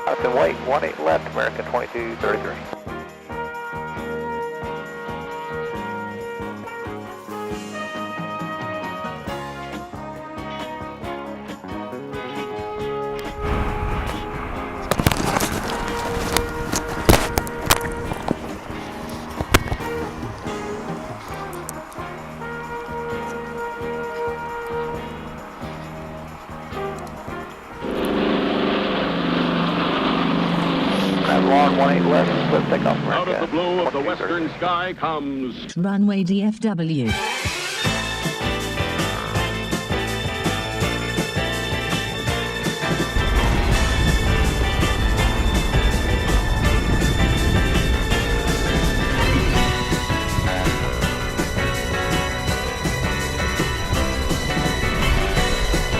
I've been wait, 18 left, American 2233. Long 18 left, clear takeoff, American. Out of the blue of the western sky comes Runway DFW.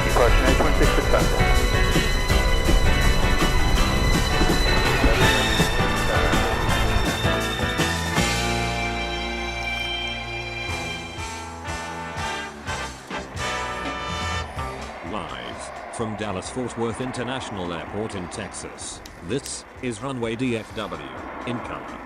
Departure 826 successful. Live from Dallas-Fort Worth International Airport in Texas, this is Runway DFW, incoming.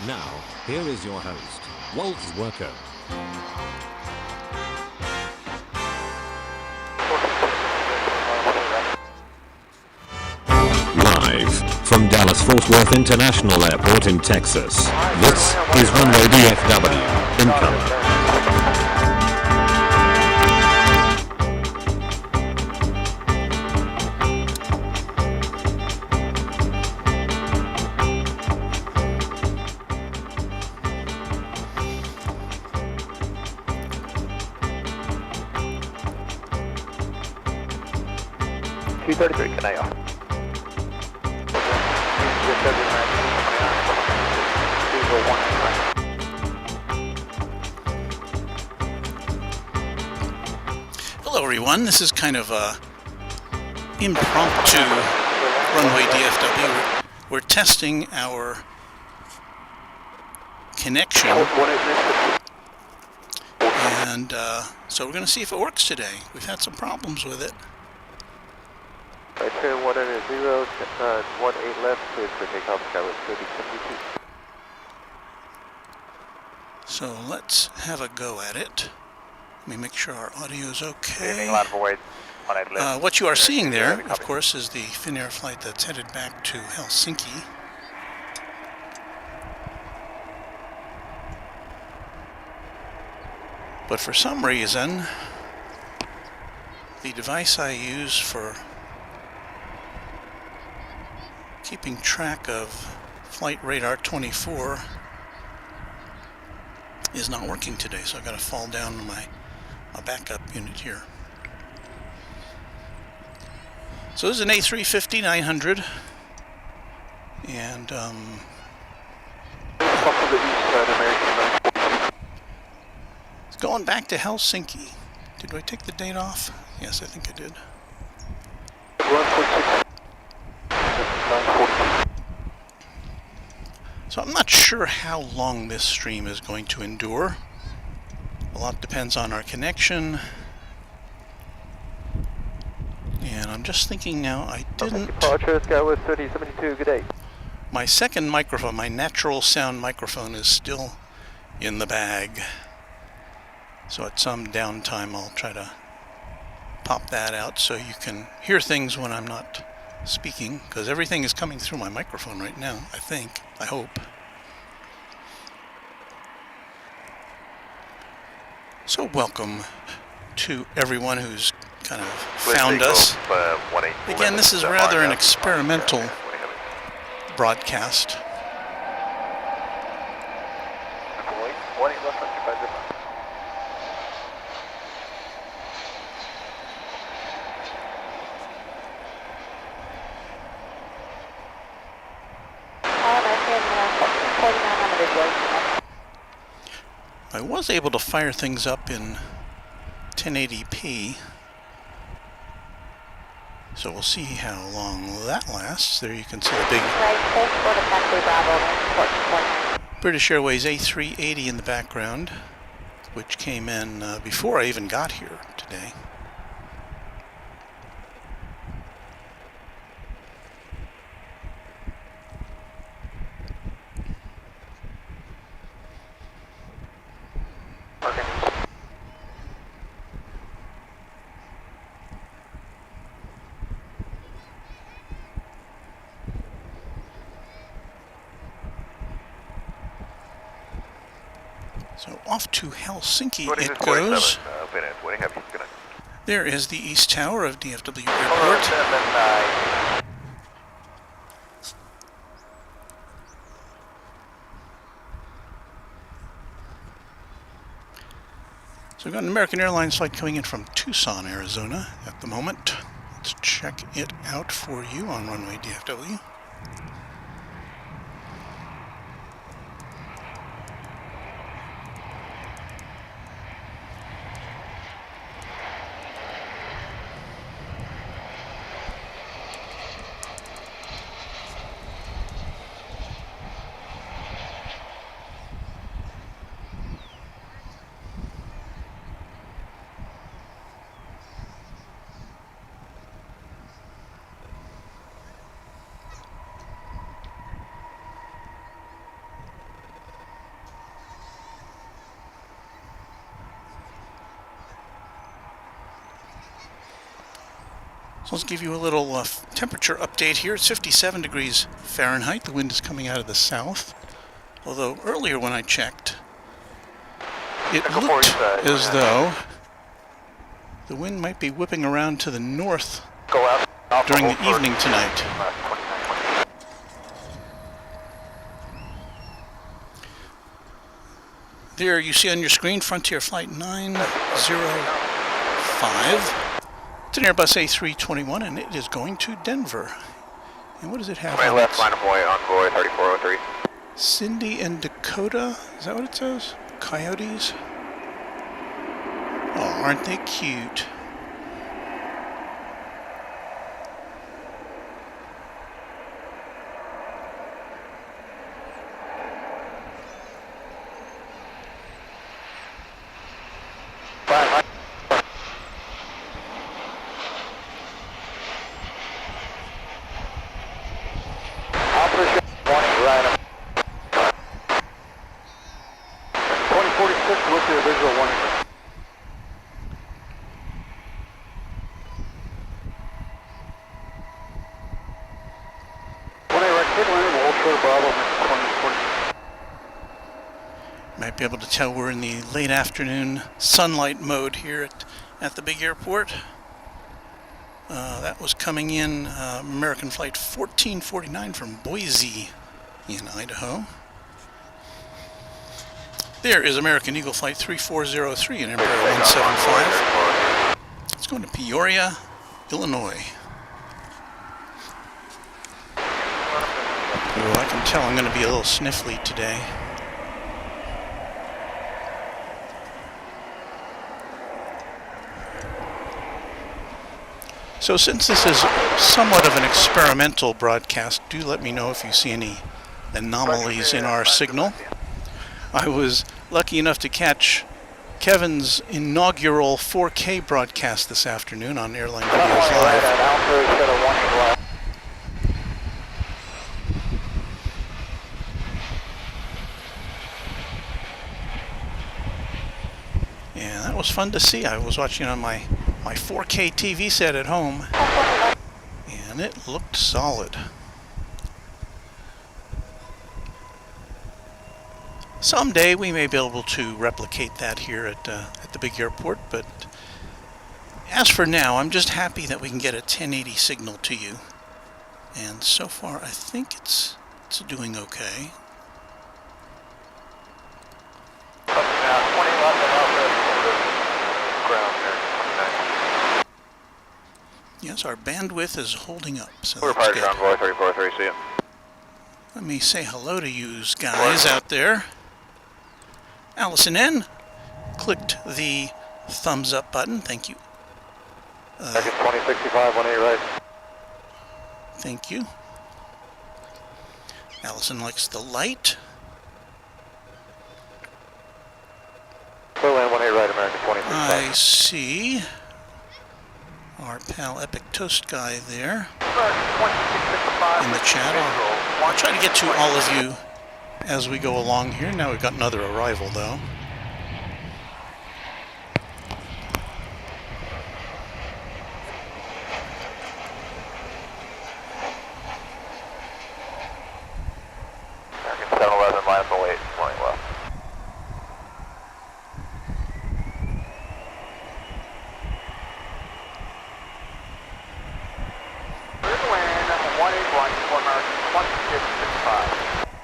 Now, here is your host, Waltz Worker. Live from Dallas-Fort Worth International Airport in Texas, this is Runway DFW, incoming. $233, can I off? Hello everyone, this is kind of a impromptu Runway DFW. We're testing our connection, and so we're going to see if it works today. We've had some problems with it. Right here, 180, 18 left, clear for takeoff, Skyward 3072. So let's have a go at it. Let me make sure our audio is okay. What you are seeing there, of course, is the Finnair flight that's headed back to Helsinki. But for some reason, the device I use for keeping track of Flight Radar 24 is not working today, so I've got to fall down to my backup unit here. So this is an A350-900, and it's going back to Helsinki. Did I take the date off? Yes, I think I did. So I'm not sure how long this stream is going to endure. A lot depends on our connection. And I'm just thinking now, I didn't... Departure, Skyward 3072, good day. My second microphone, my natural sound microphone, is still in the bag. So at some downtime I'll try to pop that out so you can hear things when I'm not speaking, because everything is coming through my microphone right now, I think. I hope. So welcome to everyone who's kind of found us. Again, this is rather an experimental broadcast. I was able to fire things up in 1080p, So we'll see how long that lasts. There you can see the big British Airways A380 in the background, which came in before I even got here today. So off to Helsinki it goes. There is the East Tower of DFW Airport. So we've got an American Airlines flight coming in from Tucson, Arizona at the moment. Let's check it out for you on Runway DFW. So let's give you a little temperature update here. It's 57 degrees Fahrenheit. The wind is coming out of the south. Although earlier when I checked, it looked as though the wind might be whipping around to the north during the evening tonight. There you see on your screen Frontier Flight 905. It's an Airbus A321 and it is going to Denver. And what does it have? Right left, line of boy, envoy 3403. Cindy and Dakota? Is that what it says? Coyotes? Oh, aren't they cute? Might be able to tell we're in the late afternoon sunlight mode here at the big airport. That was coming in American Flight 1449 from Boise in Idaho. There is American Eagle Flight 3403 in Embraer 175. It's going to Peoria, Illinois. Oh, I can tell I'm going to be a little sniffly today. So since this is somewhat of an experimental broadcast, do let me know if you see any anomalies in our signal. I was lucky enough to catch Kevin's inaugural 4K broadcast this afternoon on Airline Videos Live. Yeah, that was fun to see. I was watching on my 4K TV set at home, and it looked solid. Someday we may be able to replicate that here at the big airport, but as for now, I'm just happy that we can get a 1080 signal to you. And so far, I think it's doing okay. Yes, our bandwidth is holding up, so that's good. Envoy 3403, see ya. Let me say hello to you guys out there. Allison N. clicked the thumbs up button. Thank you. Second 2065, 18 right. Thank you. Allison likes the light. Clear land 18 right, American 26. I see our pal Epic Toast guy there in the chat. I'll try to get to all of you as we go along here. Now we've got another arrival though. American 711, line up and wait, morning left.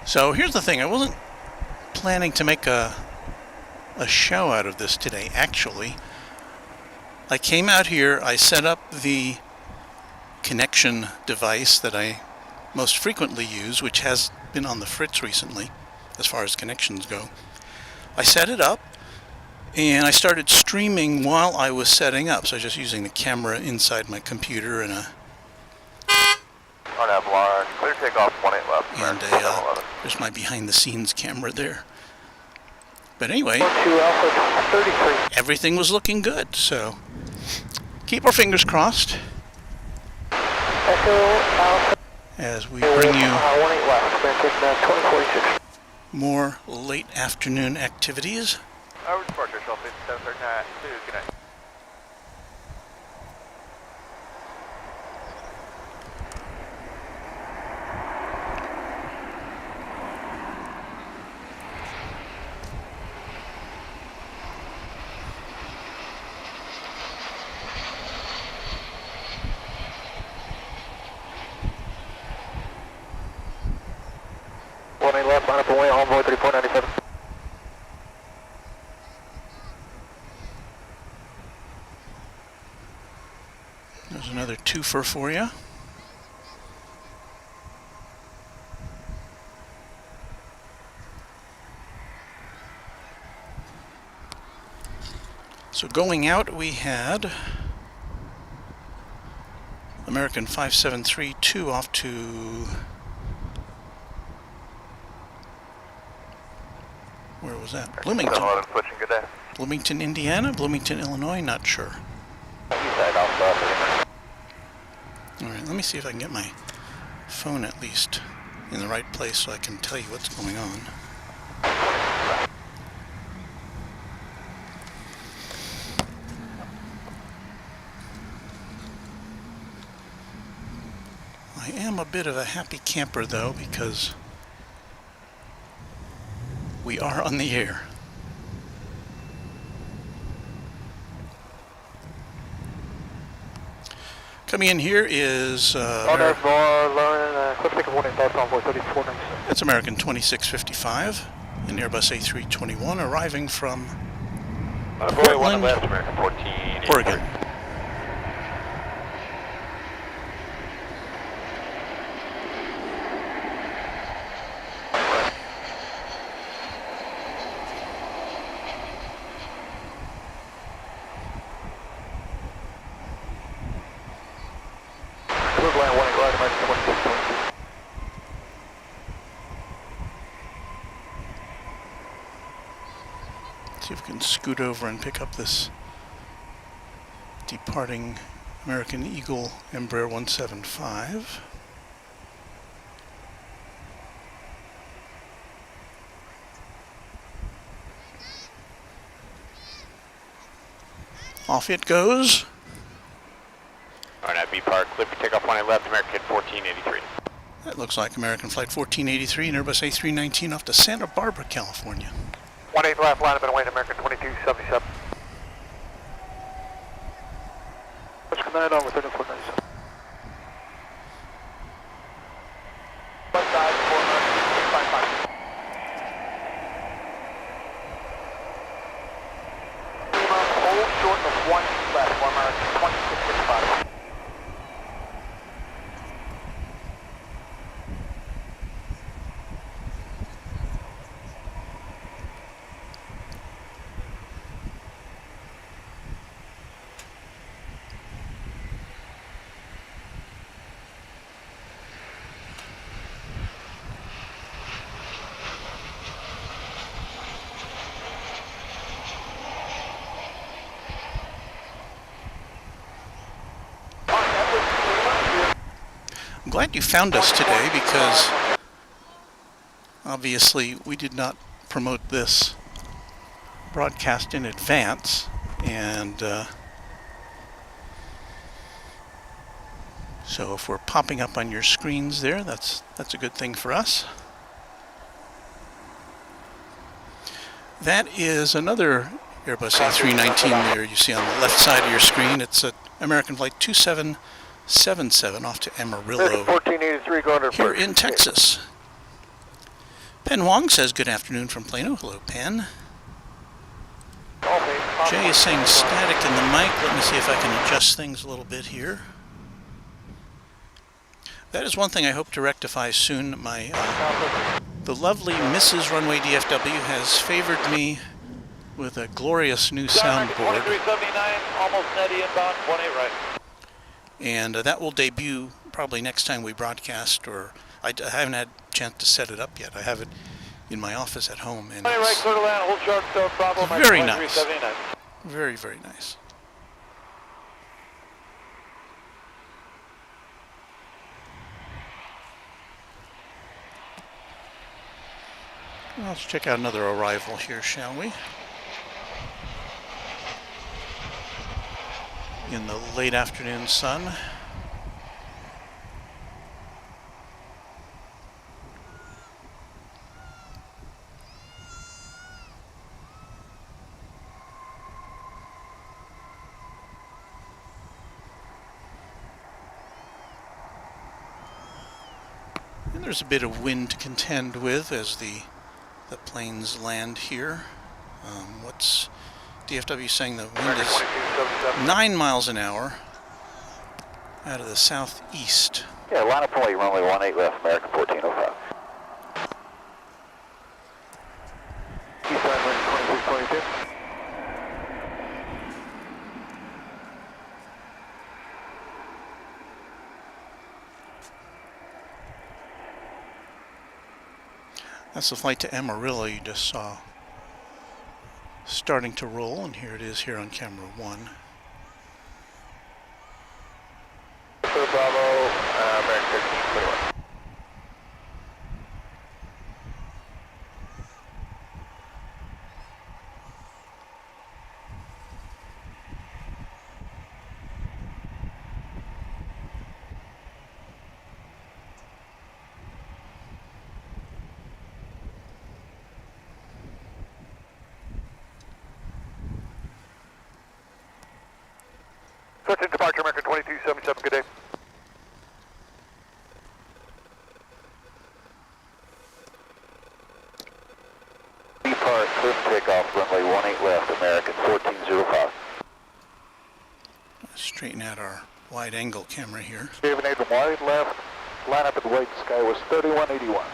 So here's the thing, I wasn't planning to make a show out of this today, actually. I came out here, I set up the connection device that I most frequently use, which has been on the fritz recently, as far as connections go. I set it up, and I started streaming while I was setting up, so I was just using the camera inside my computer and clear takeoff 18 left. and there's my behind-the-scenes camera there. But anyway, everything was looking good, so keep our fingers crossed as we bring you more late afternoon activities. Over departure, Shell 5739, good night. Left, line up and wait, envoy 3497. There's another twofer for you. So going out, we had American 5732 off to... Where was that? Bloomington. Switching, good day. Bloomington, Indiana? Bloomington, Illinois? Not sure. Alright, Alright, let me see if I can get my phone at least in the right place so I can tell you what's going on. I am a bit of a happy camper though, because we are on the air. Coming in here is that's American 2655, an Airbus A321 arriving from Portland, Oregon. See if we can scoot over and pick up this departing American Eagle Embraer 175. Off it goes. Alright, B Park, clear for takeoff 18 left, American 1483. That looks like American Flight 1483 and Airbus A319 off to Santa Barbara, California. 18 left, line up and wait, American 2277. Let's come out over 3497. Left side, 455. Hold short of 1 left, American 2665. glad you found us today because obviously we did not promote this broadcast in advance, and so if we're popping up on your screens there, that's a good thing for us. That is another Airbus A319 there you see on the left side of your screen. It's an American Flight 2777 off to Amarillo 1483 going to here in Texas. Pen Huang says good afternoon from Plano. Hello, Pen. Jay is saying static in the mic. Let me see if I can adjust things a little bit here. That is one thing I hope to rectify soon. The lovely Mrs. Runway DFW has favored me with a glorious new soundboard. 2379, almost netty inbound, 28 right. And that will debut probably next time we broadcast, or I haven't had a chance to set it up yet. I have it in my office at home, and 20 right, clear to land, hold short, so Bravo, very nice. 2379. Very, very nice. Well, let's check out another arrival here, shall we? In the late afternoon sun. And there's a bit of wind to contend with as the planes land here. What's DFW saying? The wind is 9 miles an hour out of the southeast. Yeah, line up point, runway 18 left, American 1405. East side wind 2622. That's the flight to Amarillo you just saw starting to roll, and here it is here on camera 1. Bravo, American 1321. Departure, American 2277, good day. Depart, clear for takeoff, runway 18 left, American 1405. Straighten out our wide angle camera here. David Nathan, wide left, line up at the white sky was 3181.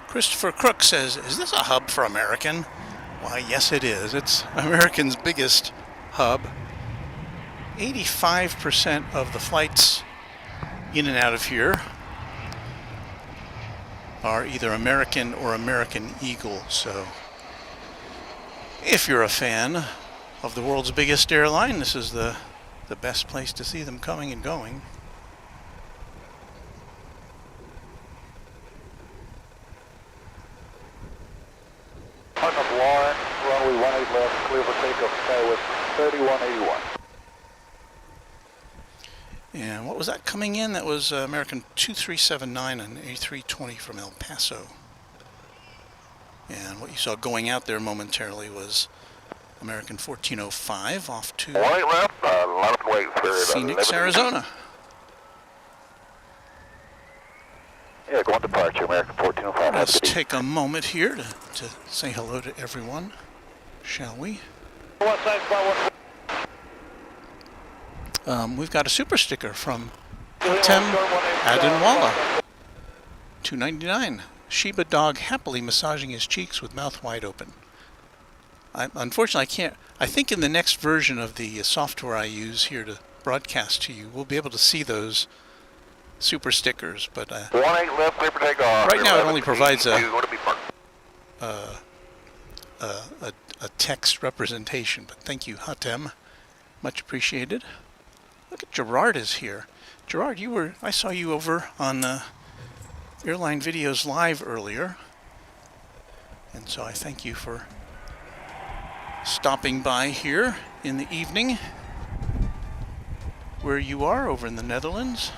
Christopher Crook says, is this a hub for American? Why, yes it is. It's American's biggest hub. 85% of the flights in and out of here are either American or American Eagle. So if you're a fan of the world's biggest airline, this is the best place to see them coming and going. Hunter Lauren, runway 18 left, clear for takeoff, sky was 3181. And what was that coming in? That was American 2379 and A320 from El Paso. And what you saw going out there momentarily was American 1405 off to left, line up wait for Phoenix, Arizona. Yeah, going departure, American 1405. Let's take a moment here to say hello to everyone, shall we? One side, spot one. We've got a super sticker from Hatem Adinwala, $2.99. Shiba dog happily massaging his cheeks with mouth wide open. Unfortunately, I can't. I think in the next version of the software I use here to broadcast to you, we'll be able to see those super stickers. But 18 left, clear for takeoff. right now, it only provides a text representation. But thank you, Hatem. Much appreciated. Look at Gerard is here. Gerard, I saw you over on Airline Videos Live earlier. And so I thank you for stopping by here in the evening where you are over in the Netherlands.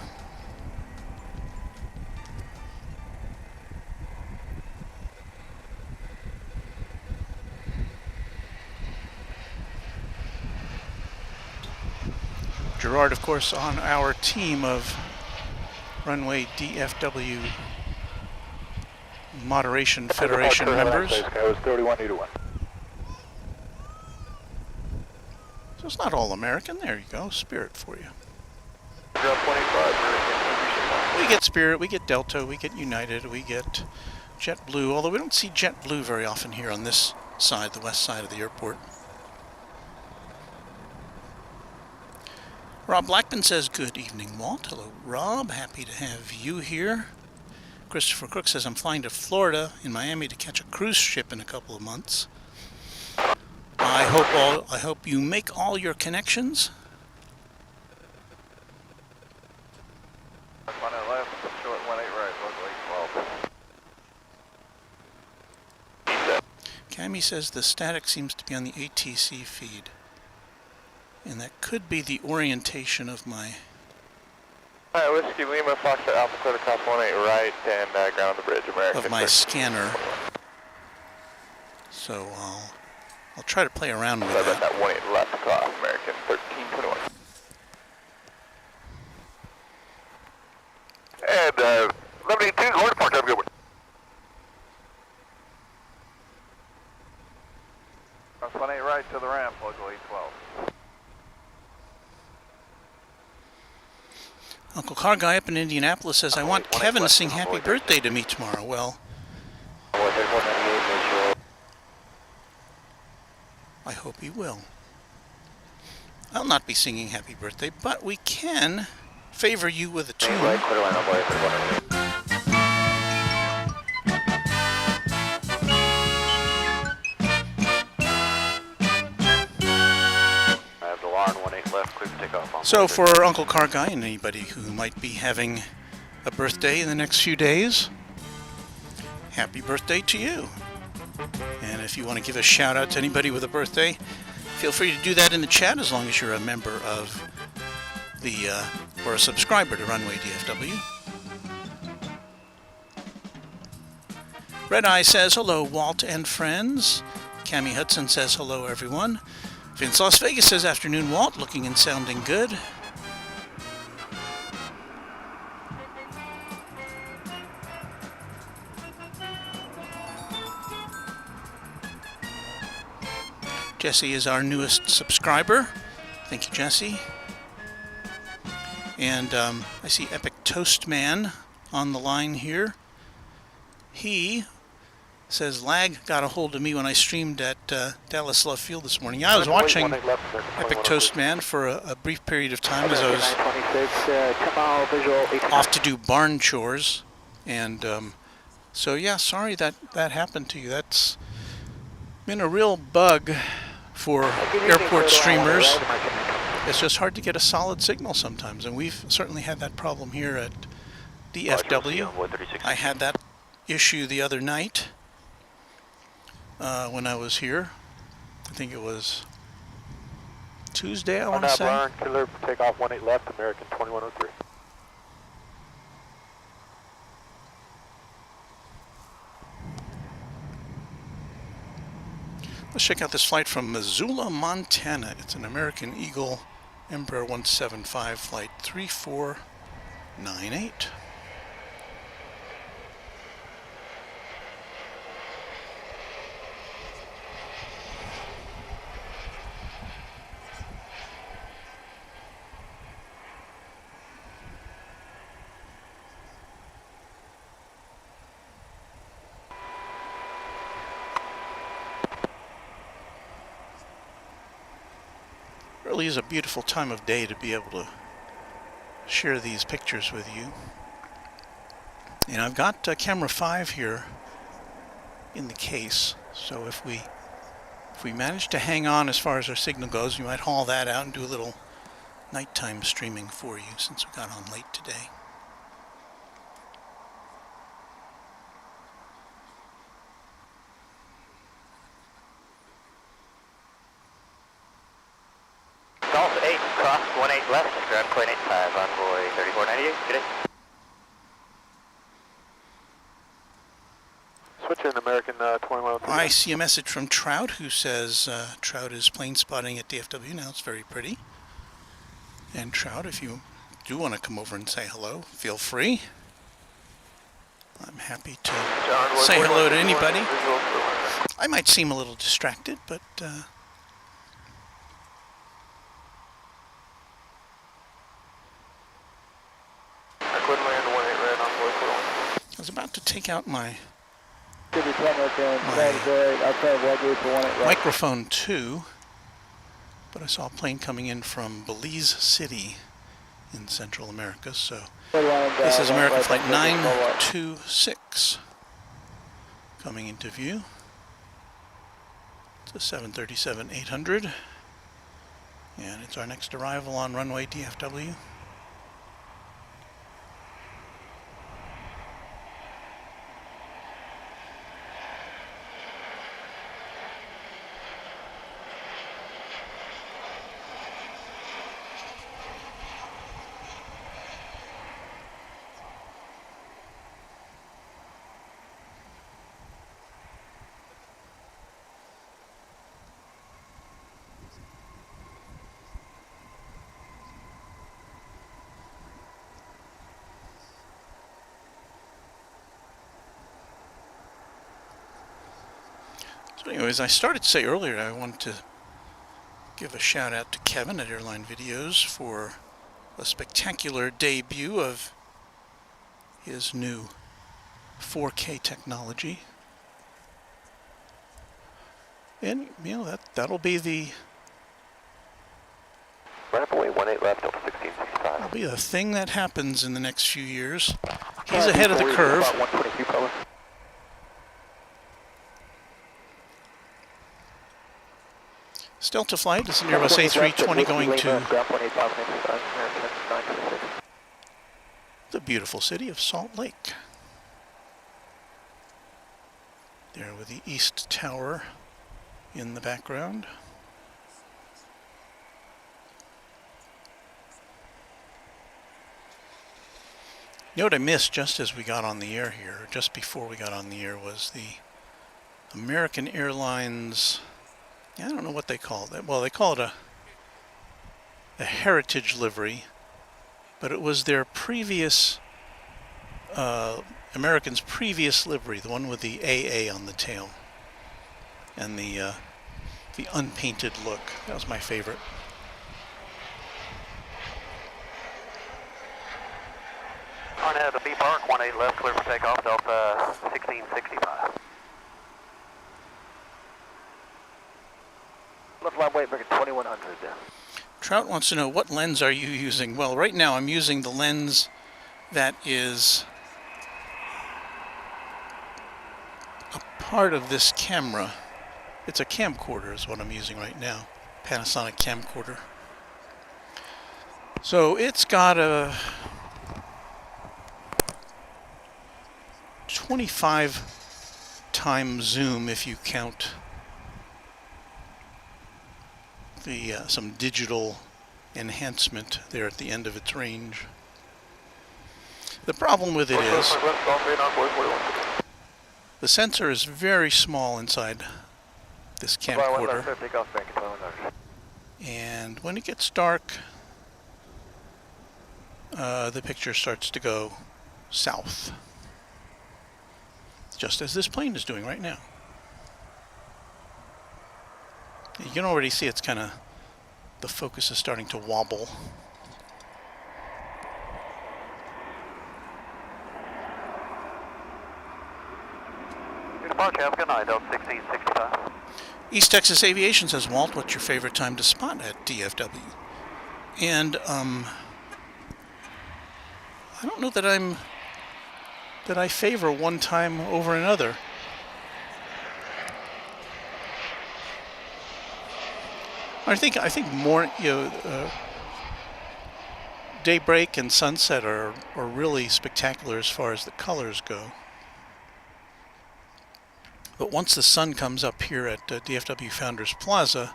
Gerard, of course, on our team of Runway DFW Moderation Federation members. Sky 31 to 1. So it's not all American. There you go. Spirit for you. Drop 25. We get Spirit, we get Delta, we get United, we get JetBlue, although we don't see JetBlue very often here on this side, the west side of the airport. Rob Blackman says, good evening, Walt. Hello, Rob. Happy to have you here. Christopher Crook says, I'm flying to Florida in Miami to catch a cruise ship in a couple of months. I hope you make all your connections. 1 left, short 18 right, local 12. Cami says the static seems to be on the ATC feed. And that could be the orientation of my... Alright, Whiskey Lima, Foxtrot Alpha Clear across 18 right and ground on the bridge, American. of my scanner. So I'll try to play around with Sorry about that. that 18 left across, American 1321. And 1182, Horse Park, have a good one. Cross 18 right to the ramp, local 812. Uncle Car Guy up in Indianapolis says, I want Kevin to sing happy birthday to me tomorrow. Well, I hope he will. I'll not be singing happy birthday, but we can favor you with a tune. So for Uncle Car Guy and anybody who might be having a birthday in the next few days, happy birthday to you. And if you want to give a shout out to anybody with a birthday, feel free to do that in the chat as long as you're a member of the, or a subscriber to Runway DFW. Red Eye says, hello, Walt and friends. Cami Hudson says, hello, everyone. Vince Las Vegas says, afternoon, Walt, looking and sounding good. Jesse is our newest subscriber. Thank you, Jesse. And I see Epic Toast Man on the line here. He says, lag got a hold of me when I streamed at Dallas Love Field this morning. Yeah, I was watching Epic Toast Man for a brief period of time as I was off to do barn chores. And so, yeah, sorry that happened to you. That's been a real bug for airport streamers. It's just hard to get a solid signal sometimes. And we've certainly had that problem here at DFW. I had that issue the other night. When I was here. I think it was Tuesday, I want to say. Killer, take off 18 left, American 2103. Let's check out this flight from Missoula, Montana. It's an American Eagle Embraer 175 flight 3498. Really is a beautiful time of day to be able to share these pictures with you. And I've got camera 5 here in the case, so if we manage to hang on as far as our signal goes, you might haul that out and do a little nighttime streaming for you since we got on late today. Golf 8, cross 18 left, ground point 85, envoy 3498, good day. Switch in American 21. I see a message from Trout who says Trout is plane spotting at DFW now. It's very pretty. And Trout, if you do want to come over and say hello, feel free. I'm happy to say hello to anybody. I might seem a little distracted, but I was about to take out my microphone too, but I saw a plane coming in from Belize City in Central America, so this is American Flight 926 coming into view. It's a 737-800, and it's our next arrival on runway DFW. So anyways, I started to say earlier I wanted to give a shout out to Kevin at Airline Videos for a spectacular debut of his new 4K technology. And, you know, that'll be the... Runway 18 left, 1665. That'll be the thing that happens in the next few years. He's ahead of the curve. Delta flight is an Airbus A320 going to the beautiful city of Salt Lake. There with the East Tower in the background. You know what I missed just as we got on the air here, just before we got on the air, was the American Airlines... I don't know what they call it. Well, they call it a heritage livery, but it was their previous, American's previous livery, the one with the AA on the tail, and the unpainted look. That was my favorite. On ahead of the B Park, 18 left, clear for takeoff, Delta 1665. Left line weight, breaking 2100. Trout wants to know, what lens are you using? Well, right now I'm using the lens that is a part of this camera. It's a camcorder is what I'm using right now. Panasonic camcorder. So it's got a 25 times zoom if you count the some digital enhancement there at the end of its range. The problem with it is the sensor is very small inside this camcorder, and when it gets dark the picture starts to go south, just as this plane is doing right now. You can already see it's kind of, the focus is starting to wobble. Departure, have a good night, Delta 1665. East Texas Aviation says, Walt, what's your favorite time to spot at DFW? And I don't know that I favor one time over another. I think more, you know, daybreak and sunset are really spectacular as far as the colors go. But once the sun comes up here at DFW Founders Plaza,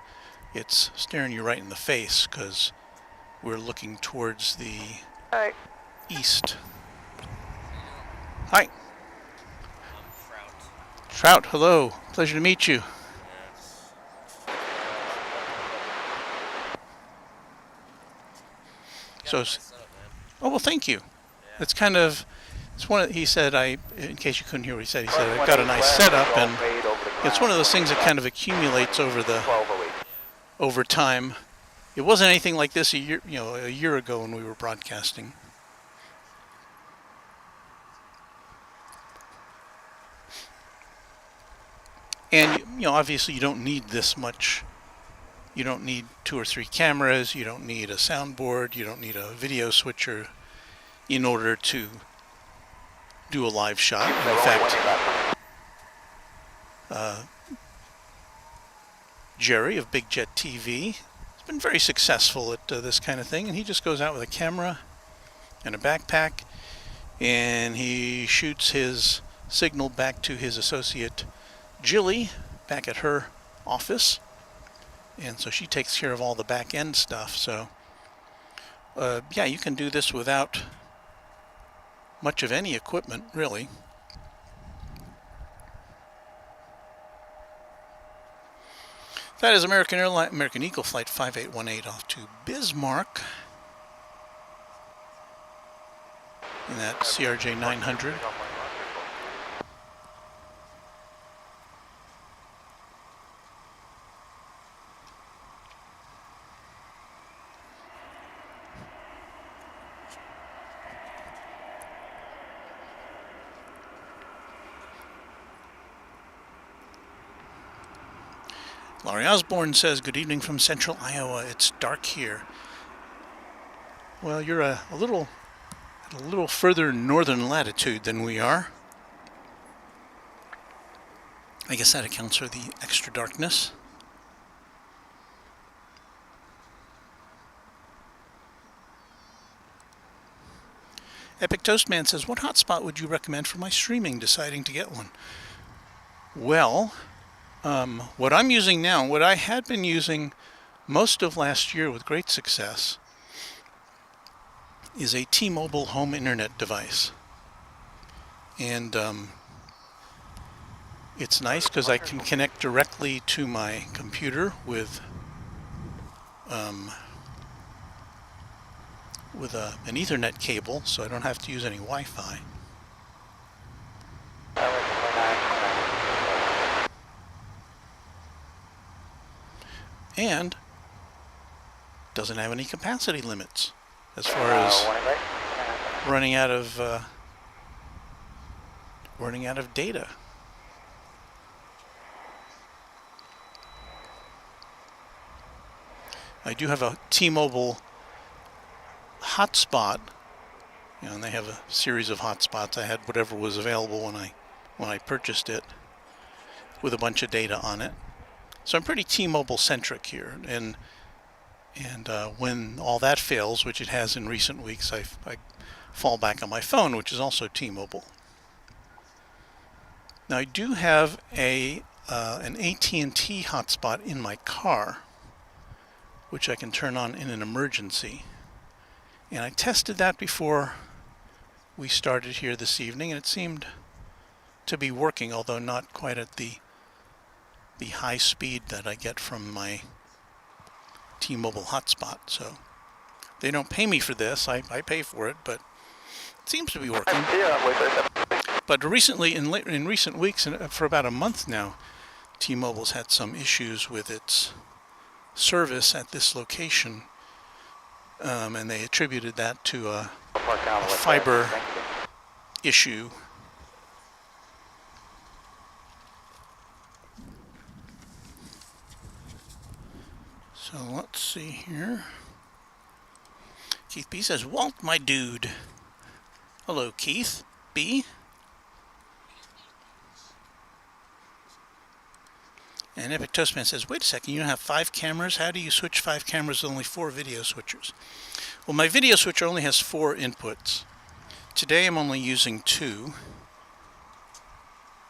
it's staring you right in the face because we're looking towards the east. Hi. Trout, hello. Pleasure to meet you. So, oh well, thank you. It's kind of, it's one of, he said, in case you couldn't hear what he said, I've got a nice setup, and it's one of those things that kind of accumulates over time. It wasn't anything like this a year ago when we were broadcasting. And obviously you don't need this much. You don't need 2 or 3 cameras, you don't need a soundboard, you don't need a video switcher in order to do a live shot. And in fact, Jerry of Big Jet TV has been very successful at this kind of thing, and he just goes out with a camera and a backpack, and he shoots his signal back to his associate Jilly back at her office. And so she takes care of all the back end stuff. So yeah, you can do this without much of any equipment, really. That is American Eagle Flight 5818 off to Bismarck in that CRJ 900. Laurie Osborne says, good evening from central Iowa. It's dark here. Well, you're at a little further northern latitude than we are. I guess that accounts for the extra darkness. Epic Toastman says, what hotspot would you recommend for my streaming, deciding to get one? Well, what I'm using now, what I had been using most of last year with great success, is a T-Mobile home internet device. And it's nice because I can connect directly to my computer with an Ethernet cable, so I don't have to use any Wi-Fi. And doesn't have any capacity limits as far as running out of data. I do have a T-Mobile hotspot, and they have a series of hotspots. I had whatever was available when I purchased it, with a bunch of data on it. So I'm pretty T-Mobile centric here, and when all that fails, which it has in recent weeks, I fall back on my phone, which is also T-Mobile. Now I do have an AT&T hotspot in my car, which I can turn on in an emergency. And I tested that before we started here this evening, and it seemed to be working, although not quite at the high speed that I get from my T-Mobile hotspot. So they don't pay me for this. I pay for it, but it seems to be working. But recently, in recent weeks, and for about a month now, T-Mobile's had some issues with its service at this location, and they attributed that to a fiber issue. So let's see here. Keith B says, Walt, my dude. Hello, Keith B. And Epic Toastman says, wait a second, you don't have 5 cameras? How do you switch 5 cameras with only 4 video switchers? Well, my video switcher only has 4 inputs. Today I'm only using 2.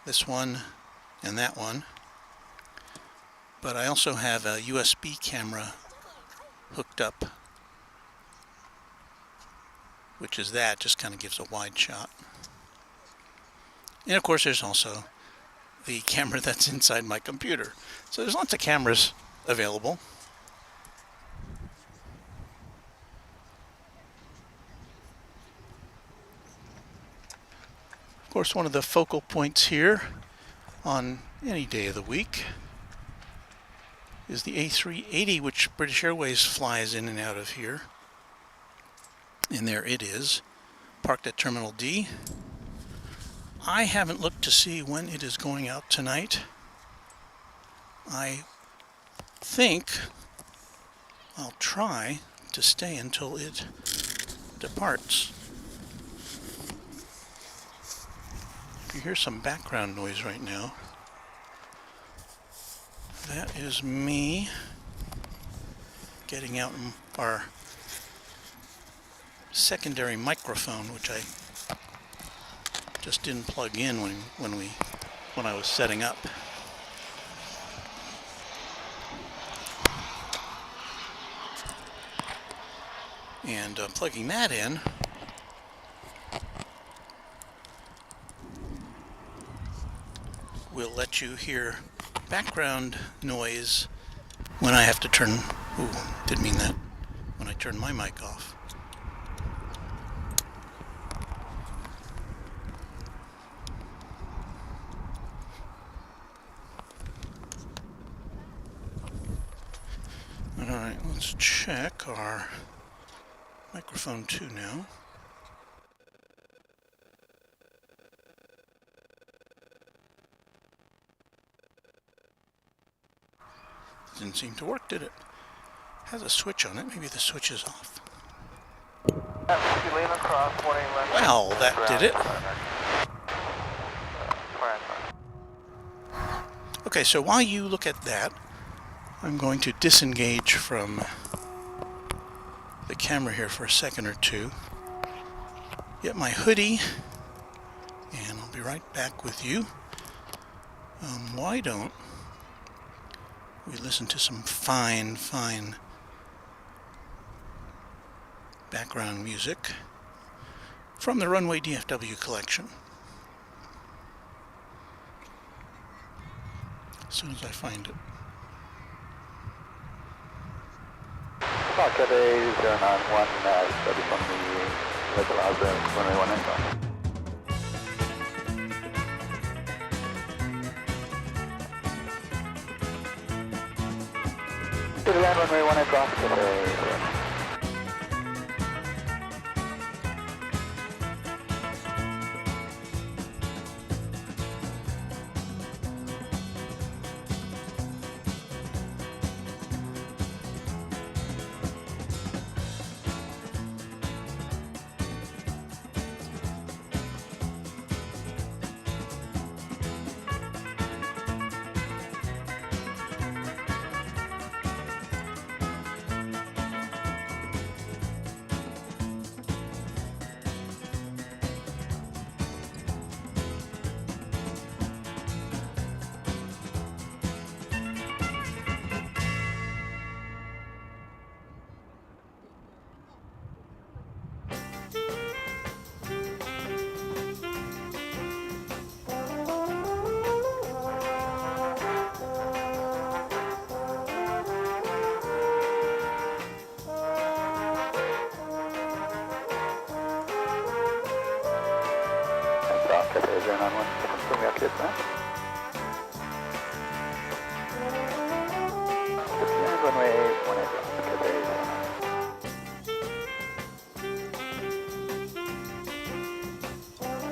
This one and that one. But I also have a USB camera hooked up, which is that, just kind of gives a wide shot. And of course there's also the camera that's inside my computer. So there's lots of cameras available. Of course, one of the focal points here on any day of the week is the A380, which British Airways flies in and out of here. And there it is, parked at Terminal D. I haven't looked to see when it is going out tonight. I think I'll try to stay until it departs. You hear some background noise right now. That is me getting out our secondary microphone, which I just didn't plug in when I was setting up. And plugging that in, will let you hear background noise when I have to turn, ooh, didn't mean that, when I turn my mic off. Alright, let's check our microphone 2 now. Didn't seem to work, did it? Has a switch on it. Maybe the switch is off. Well, that did it. Okay, so while you look at that, I'm going to disengage from the camera here for a second or two. Get my hoodie, and I'll be right back with you. Why don't we listen to some fine background music from the Runway DFW collection. As soon as I find it. Cavalcade 091, study from the Red Plaza, runway 18 cross. To the land, runway 18 cross, Cafe.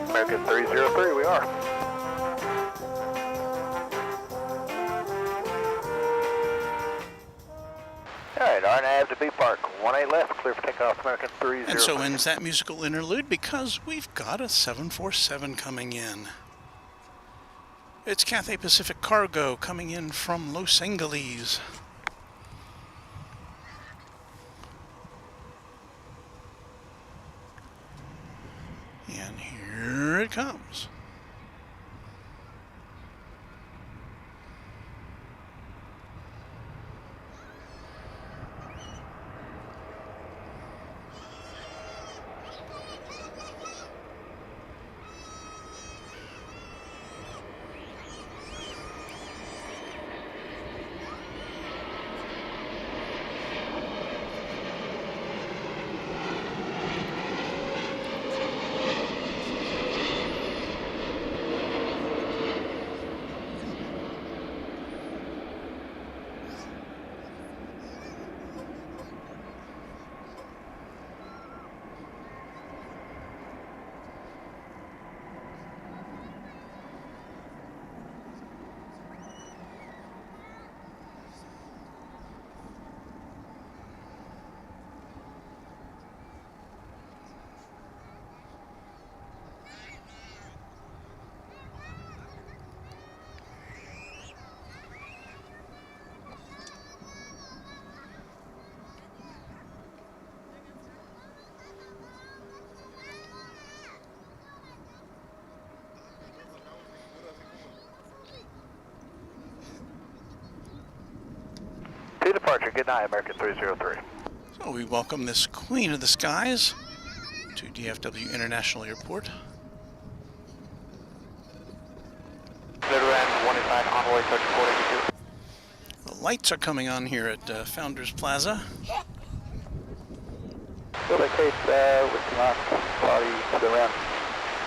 American 303, we are. Alright, RNAV to B Park, 18 left, clear for takeoff, American 303. And so ends that musical interlude because we've got a 747 coming in. It's Cathay Pacific Cargo coming in from Los Angeles. And here it comes. Departure, good night, American 303. So we welcome this Queen of the Skies to DFW International Airport. Midland 185, envoy, touch 482. The lights are coming on here at Founders Plaza. Cavalcade with the last party to the round.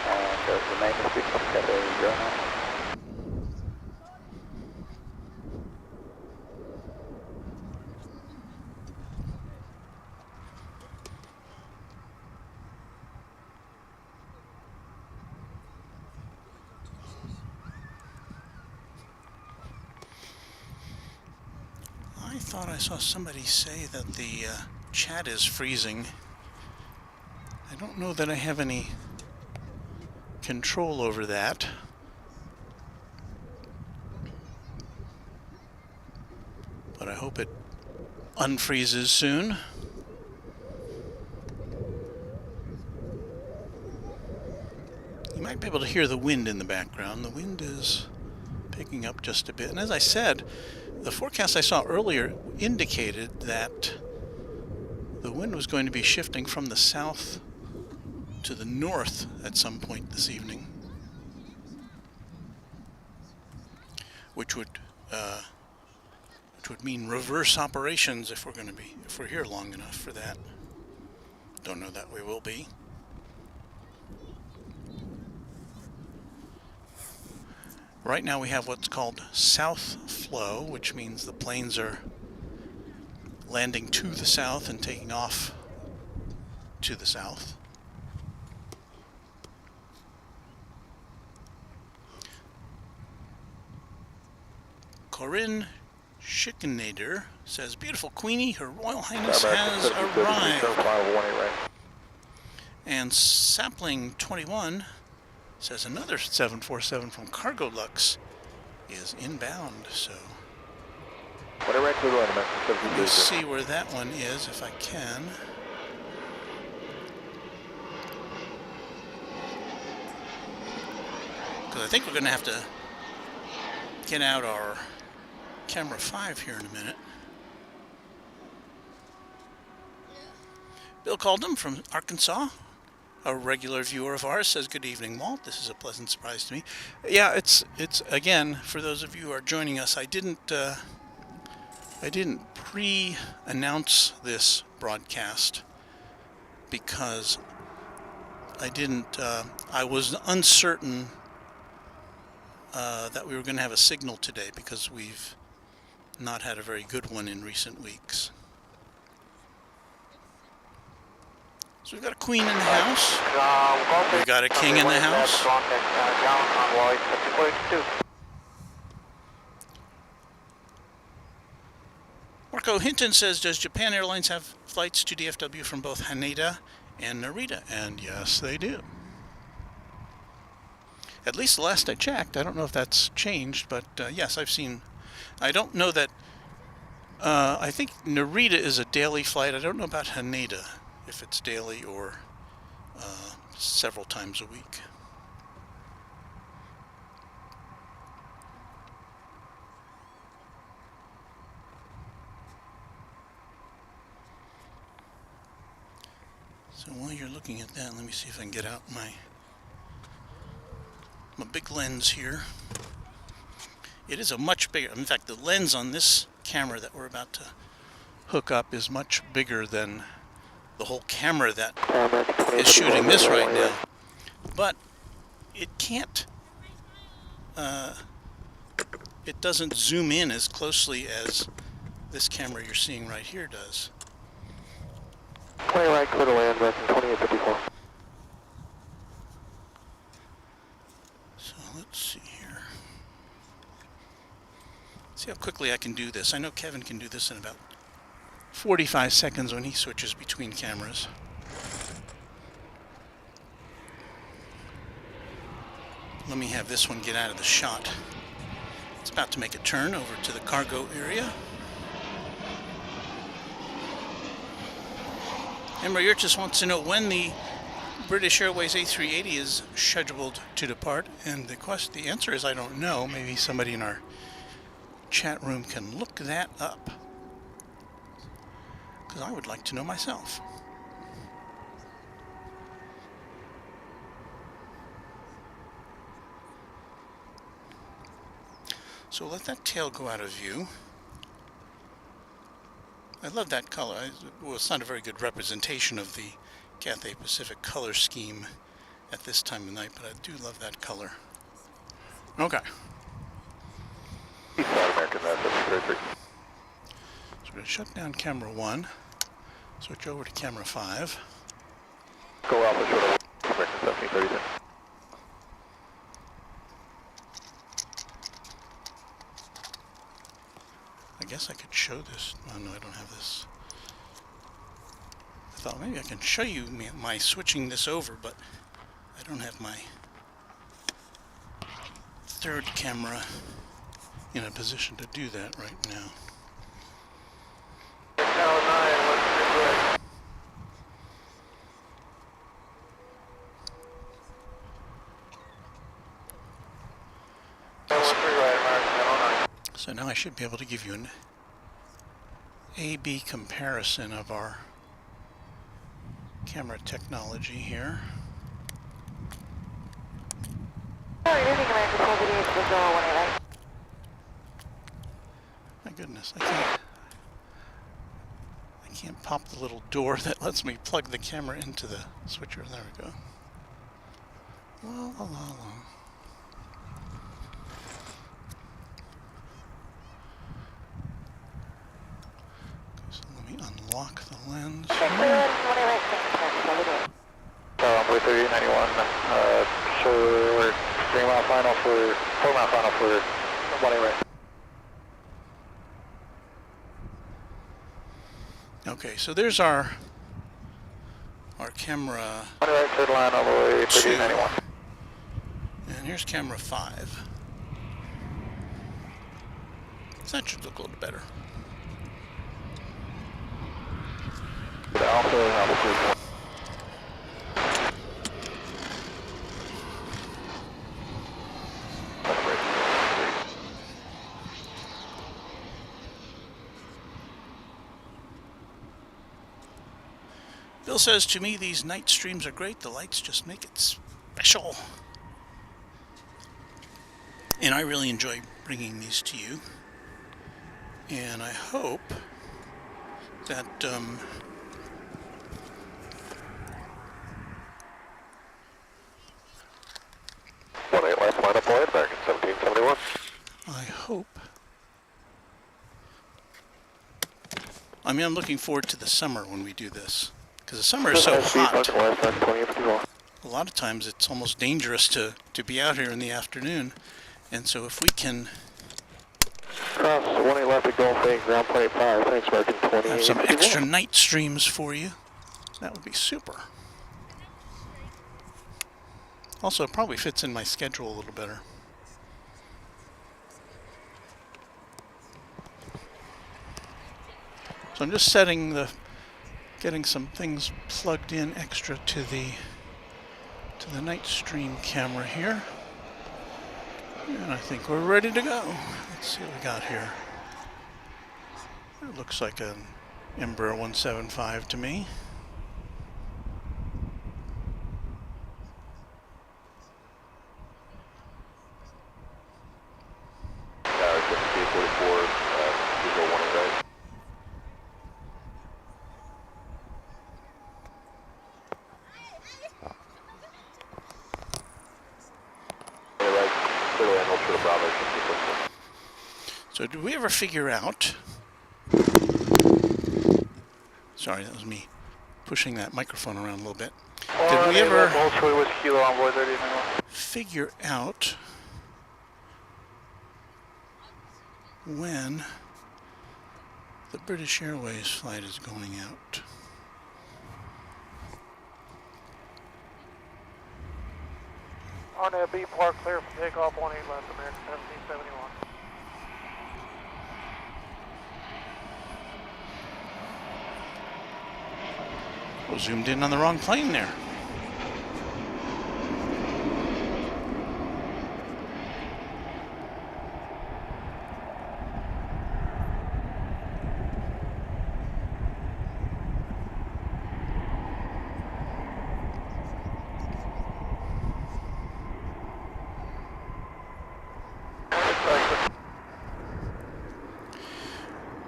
And remain the 6 Cathay 09. I thought I saw somebody say that the chat is freezing. I don't know that I have any control over that. But I hope it unfreezes soon. You might be able to hear the wind in the background. The wind is picking up just a bit. And as I said, the forecast I saw earlier indicated that the wind was going to be shifting from the south to the north at some point this evening, which would mean reverse operations if we're here long enough for that. Don't know that we will be. Right now we have what's called south flow, which means the planes are landing to the south and taking off to the south. Corinne Schickenader says, "Beautiful Queenie, Her Royal Highness has arrived." And Sapling 21 says another 747 from Cargo Lux is inbound, so we'll see where that one is if I can. Because I think we're going to have to get out our camera 5 here in a minute. Bill Caldham from Arkansas, a regular viewer of ours, says, "Good evening, Walt. This is a pleasant surprise to me." Yeah, it's again, for those of you who are joining us, I didn't pre-announce this broadcast because I was uncertain that we were going to have a signal today because we've not had a very good one in recent weeks. So we've got a queen in the house. We've got a king in the house. Marco Hinton says, "Does Japan Airlines have flights to DFW from both Haneda and Narita?" And yes, they do. At least the last I checked. I don't know if that's changed, but yes, I've seen. I don't know that. I think Narita is a daily flight. I don't know about Haneda, if it's daily or several times a week. So while you're looking at that, let me see if I can get out my big lens here. It is a much bigger, in fact, the lens on this camera that we're about to hook up is much bigger than the whole camera that is shooting this right now. But it can't, it doesn't zoom in as closely as this camera you're seeing right here does. 20 right, clear to land, American 2854. So let's see here. See how quickly I can do this. I know Kevin can do this in about 45 seconds when he switches between cameras. Let me have this one get out of the shot. It's about to make a turn over to the cargo area. Emma Yurchis wants to know when the British Airways A380 is scheduled to depart, and the answer is I don't know. Maybe somebody in our chat room can look that up, because I would like to know myself. So let that tail go out of view. I love that color. Well, it's not a very good representation of the Cathay Pacific color scheme at this time of night, but I do love that color. Okay. East side American, that's 33. So we're going to shut down camera 1, switch over to camera 5. Go Alpha short of American 1732. I guess I could show this. Oh no, I don't have this. I thought maybe I can show you my switching this over, but I don't have my third camera in a position to do that right now. So now I should be able to give you an A-B comparison of our camera technology here. My goodness, I can't pop the little door that lets me plug the camera into the switcher. There we go. La, la, la, la. Unlock the lens. With 3891, sure, 3-mile final for, 4-mile final for 1 right. Okay, so there's our camera 1 right, third line all the way, 3891. and here's camera 5. So that should look a little better. Alpha, Bill says, to me, these night streams are great. The lights just make it special. And I really enjoy bringing these to you. And I hope that, 1-8 left line up line, American 1771. I hope. I mean, I'm looking forward to the summer when we do this. Because the summer is so hot. A lot of times it's almost dangerous to be out here in the afternoon. And so if we can Cross 1-8 left at Gulf 8, ground plate 5, thanks American 28. have some extra night streams for you, that would be super. Also, it probably fits in my schedule a little better. So I'm just getting some things plugged in extra to the night stream camera here. And I think we're ready to go. Let's see what we got here. It looks like an Embraer 175 to me. So did we ever figure out... Sorry, that was me pushing that microphone around a little bit. Did we ever figure out when the British Airways flight is going out? RNAV B Park clear for takeoff 18 left, American 1771. Oh, zoomed in on the wrong plane there.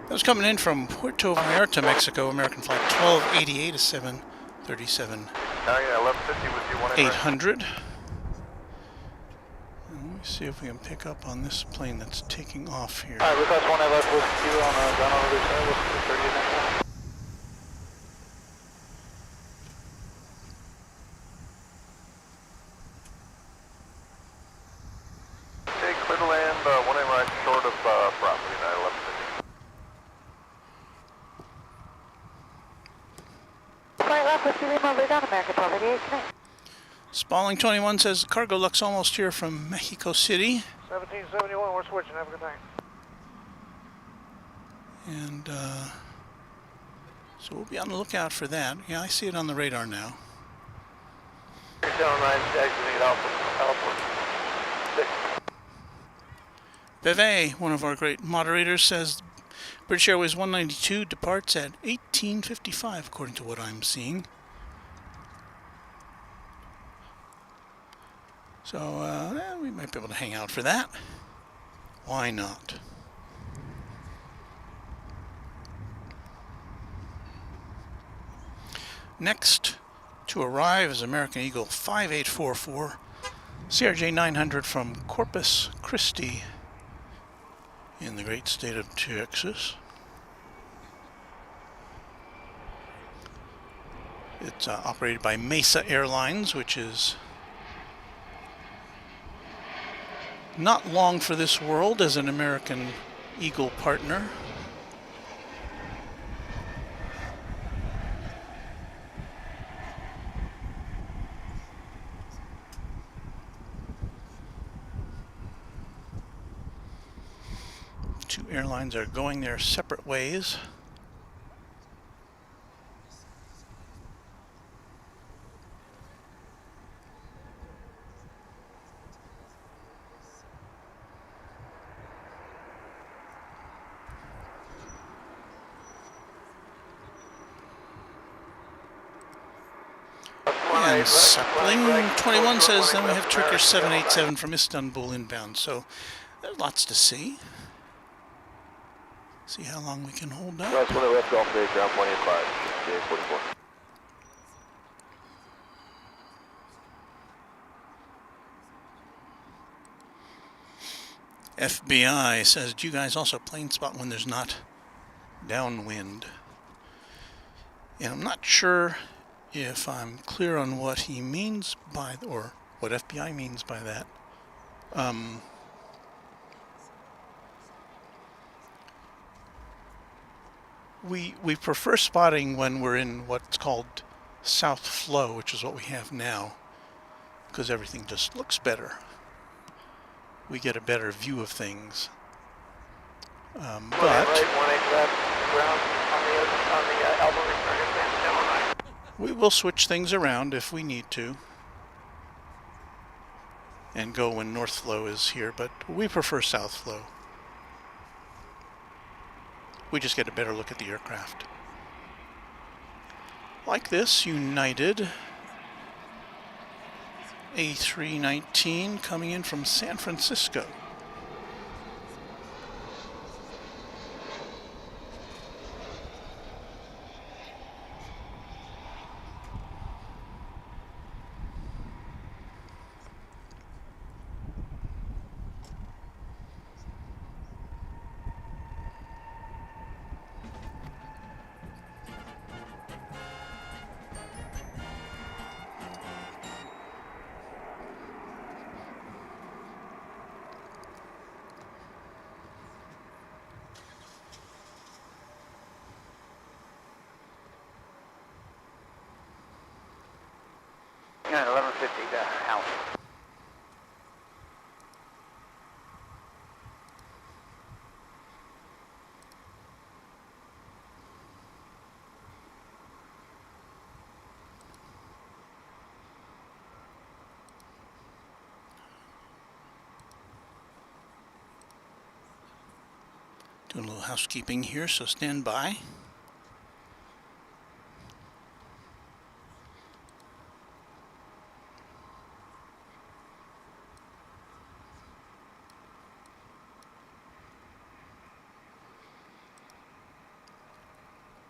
That was coming in from Puerto Vallarta, Mexico, American flight 1288 to 737 800. Let me see if we can pick up on this plane that's taking off here. Alright, request 1 left with Q on ground on the other side, with 30 next one. Okay, clear to land, 1 right short of property, 911. Flight left with Lima, lead on American 1288, connect. Spalling 21 says cargo luck's almost here from Mexico City. 1771, we're switching, have a good night. And so we'll be on the lookout for that. Yeah, I see it on the radar now. 79, exiting Alpha 6. Beve, one of our great moderators, says British Airways 192 departs at 18:55, according to what I'm seeing. So we might be able to hang out for that. Why not? Next to arrive is American Eagle 5844, CRJ 900 from Corpus Christi in the great state of Texas. It's operated by Mesa Airlines, which is not long for this world as an American Eagle partner. Two airlines are going their separate ways. And Sapling 21 says then we have Turkish 787 from Istanbul inbound. So there's lots to see. See how long we can hold out. That's when I left off base, ground 185, day 44. FBI says, do you guys also plane spot when there's not downwind? And I'm not sure if I'm clear on what he means by, or what FBI means by that. We prefer spotting when we're in what's called south flow, which is what we have now. because everything just looks better. We get a better view of things. But right, 18 left, ground on the elbow return, we will switch things around if we need to and go when north flow is here, but we prefer south flow. We just get a better look at the aircraft. Like this United A319 coming in from San Francisco. Unit 1150 to house. Doing a little housekeeping here, so stand by.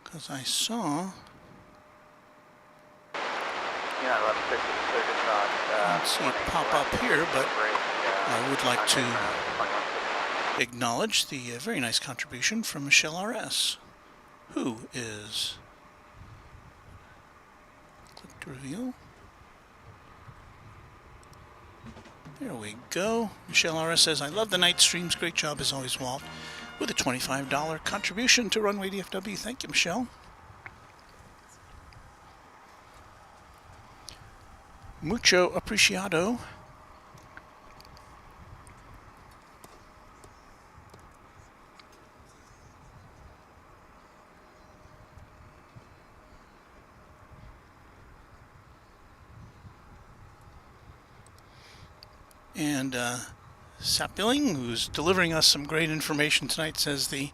Because I saw, Unit 1150, so just I don't see it pop up here, but I would like to acknowledge the very nice contribution from Michelle RS, who is, click to reveal. There we go. Michelle RS says, I love the night streams. Great job as always, Walt. With a $25 contribution to Runway DFW. Thank you, Michelle. Mucho apreciado. And Sapilling, who's delivering us some great information tonight, says the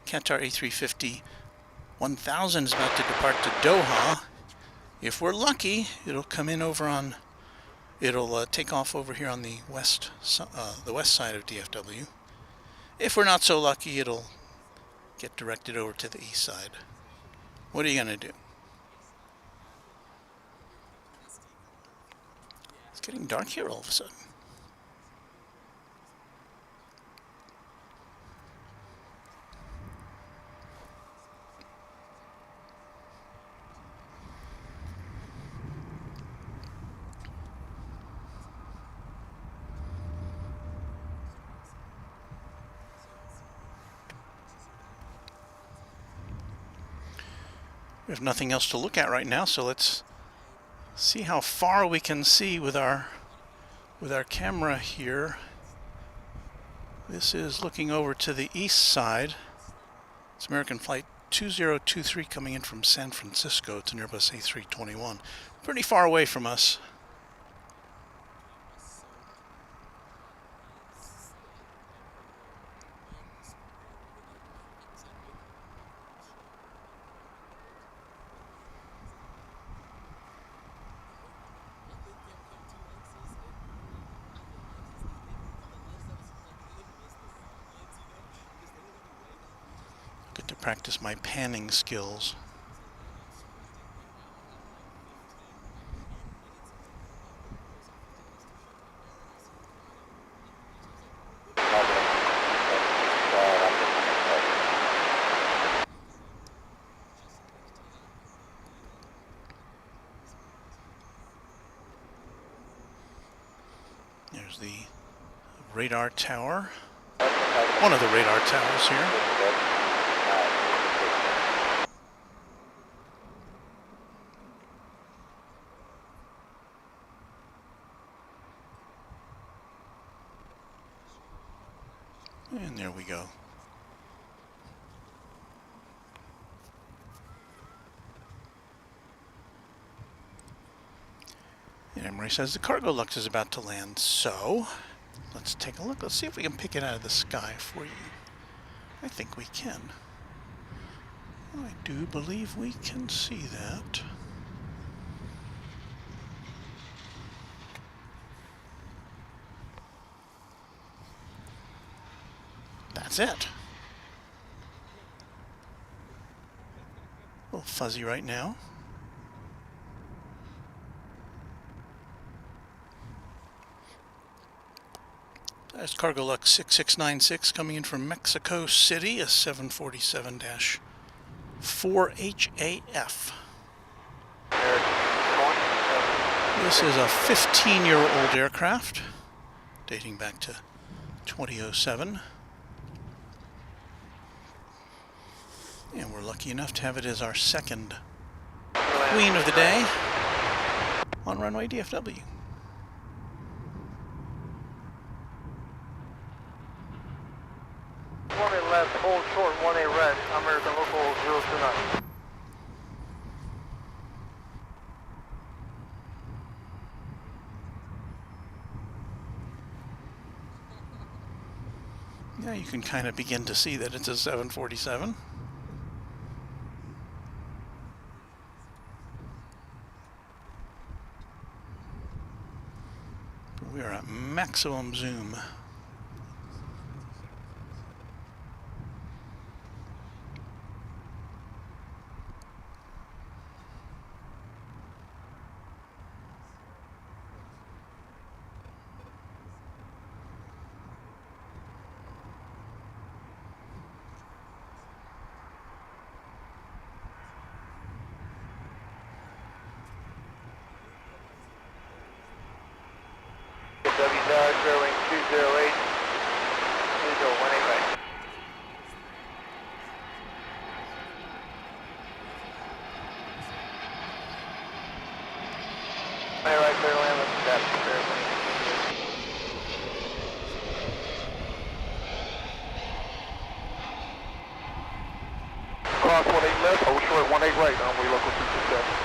Qatar A350 1000 is about to depart to Doha. If we're lucky, it'll come in over on, it'll take off over here on the west side of DFW. If we're not so lucky, it'll get directed over to the east side. What are you going to do? It's getting dark here all of a sudden. We have nothing else to look at right now, so let's see how far we can see with our camera here. This is looking over to the east side. It's American Flight 2023 coming in from San Francisco. It's an Airbus A321. Pretty far away from us. Get to practice my panning skills. There's the radar tower. One of the radar towers here. And there we go. And Emery says the cargo Lux is about to land, so let's take a look. Let's see if we can pick it out of the sky for you. I think we can. I do believe we can see that. That's it. A little fuzzy right now. That's Cargo Lux 6696 coming in from Mexico City, a 747-4HAF. This is a 15-year-old aircraft, dating back to 2007. And we're lucky enough to have it as our second queen of the day on Runway DFW. Left, hold short, 1A red, American local 029. Yeah, you can kind of begin to see that it's a 747. But we are at maximum zoom. Airwing 208, please go 1A right. Right, clear land, let's step airplane. Cross 1A left, hold short 1A right, runway local 227.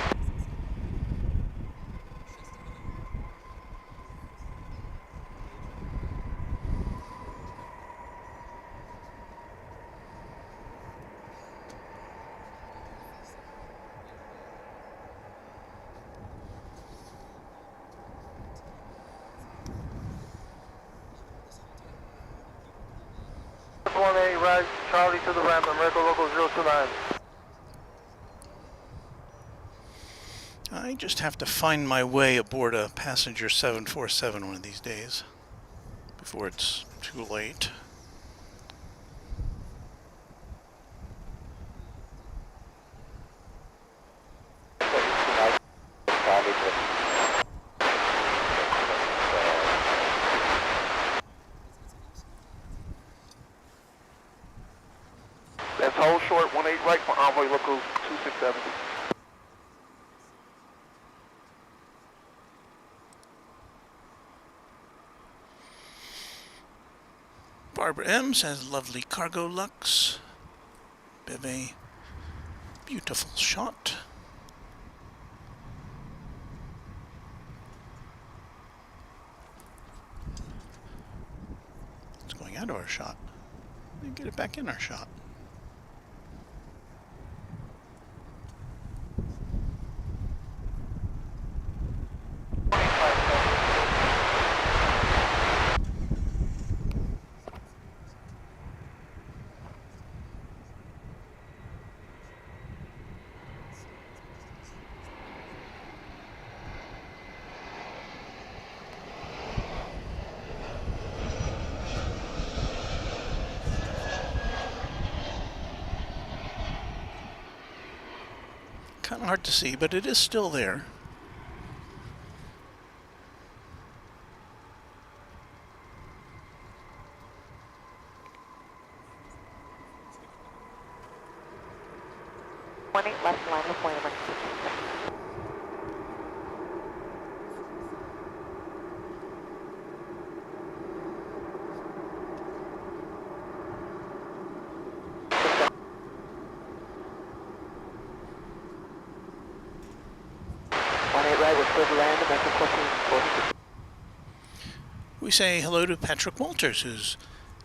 Right, Charlie to the ramp, American local 029. I just have to find my way aboard a passenger 747 one of these days before it's too late. Let's hold short 18 right for envoy local 267. Barbara M says lovely Cargo Lux. Bit of a beautiful shot. It's going out of our shot. Let me get it back in our shot. Kind of hard to see, but it is still there. Left line of Wayman. right, we're clear to land, American 1440. We say hello to Patrick Walters, who's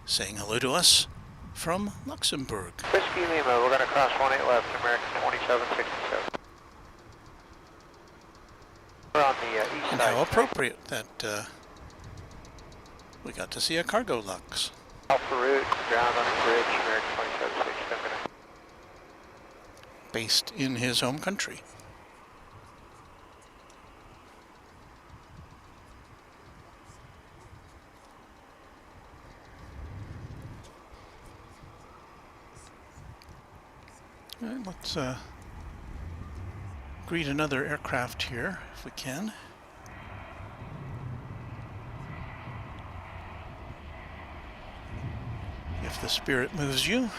saying hello to us from Luxembourg. Whiskey Lima, we're going to cross 18 left, American 2767. We're on the east And side. how appropriate that we got to see a cargo Lux. Alpha route, ground on the bridge, American 2767. Based in his home country. All right, let's greet another aircraft here, if we can. If the spirit moves you.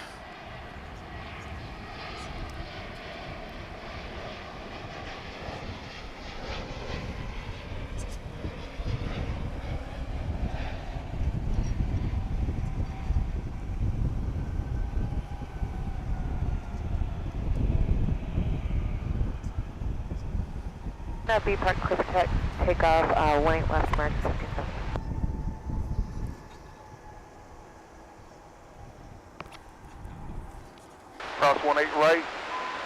B Park Cliff Tech, takeoff, 18 left, American 1770. Cross 18 right,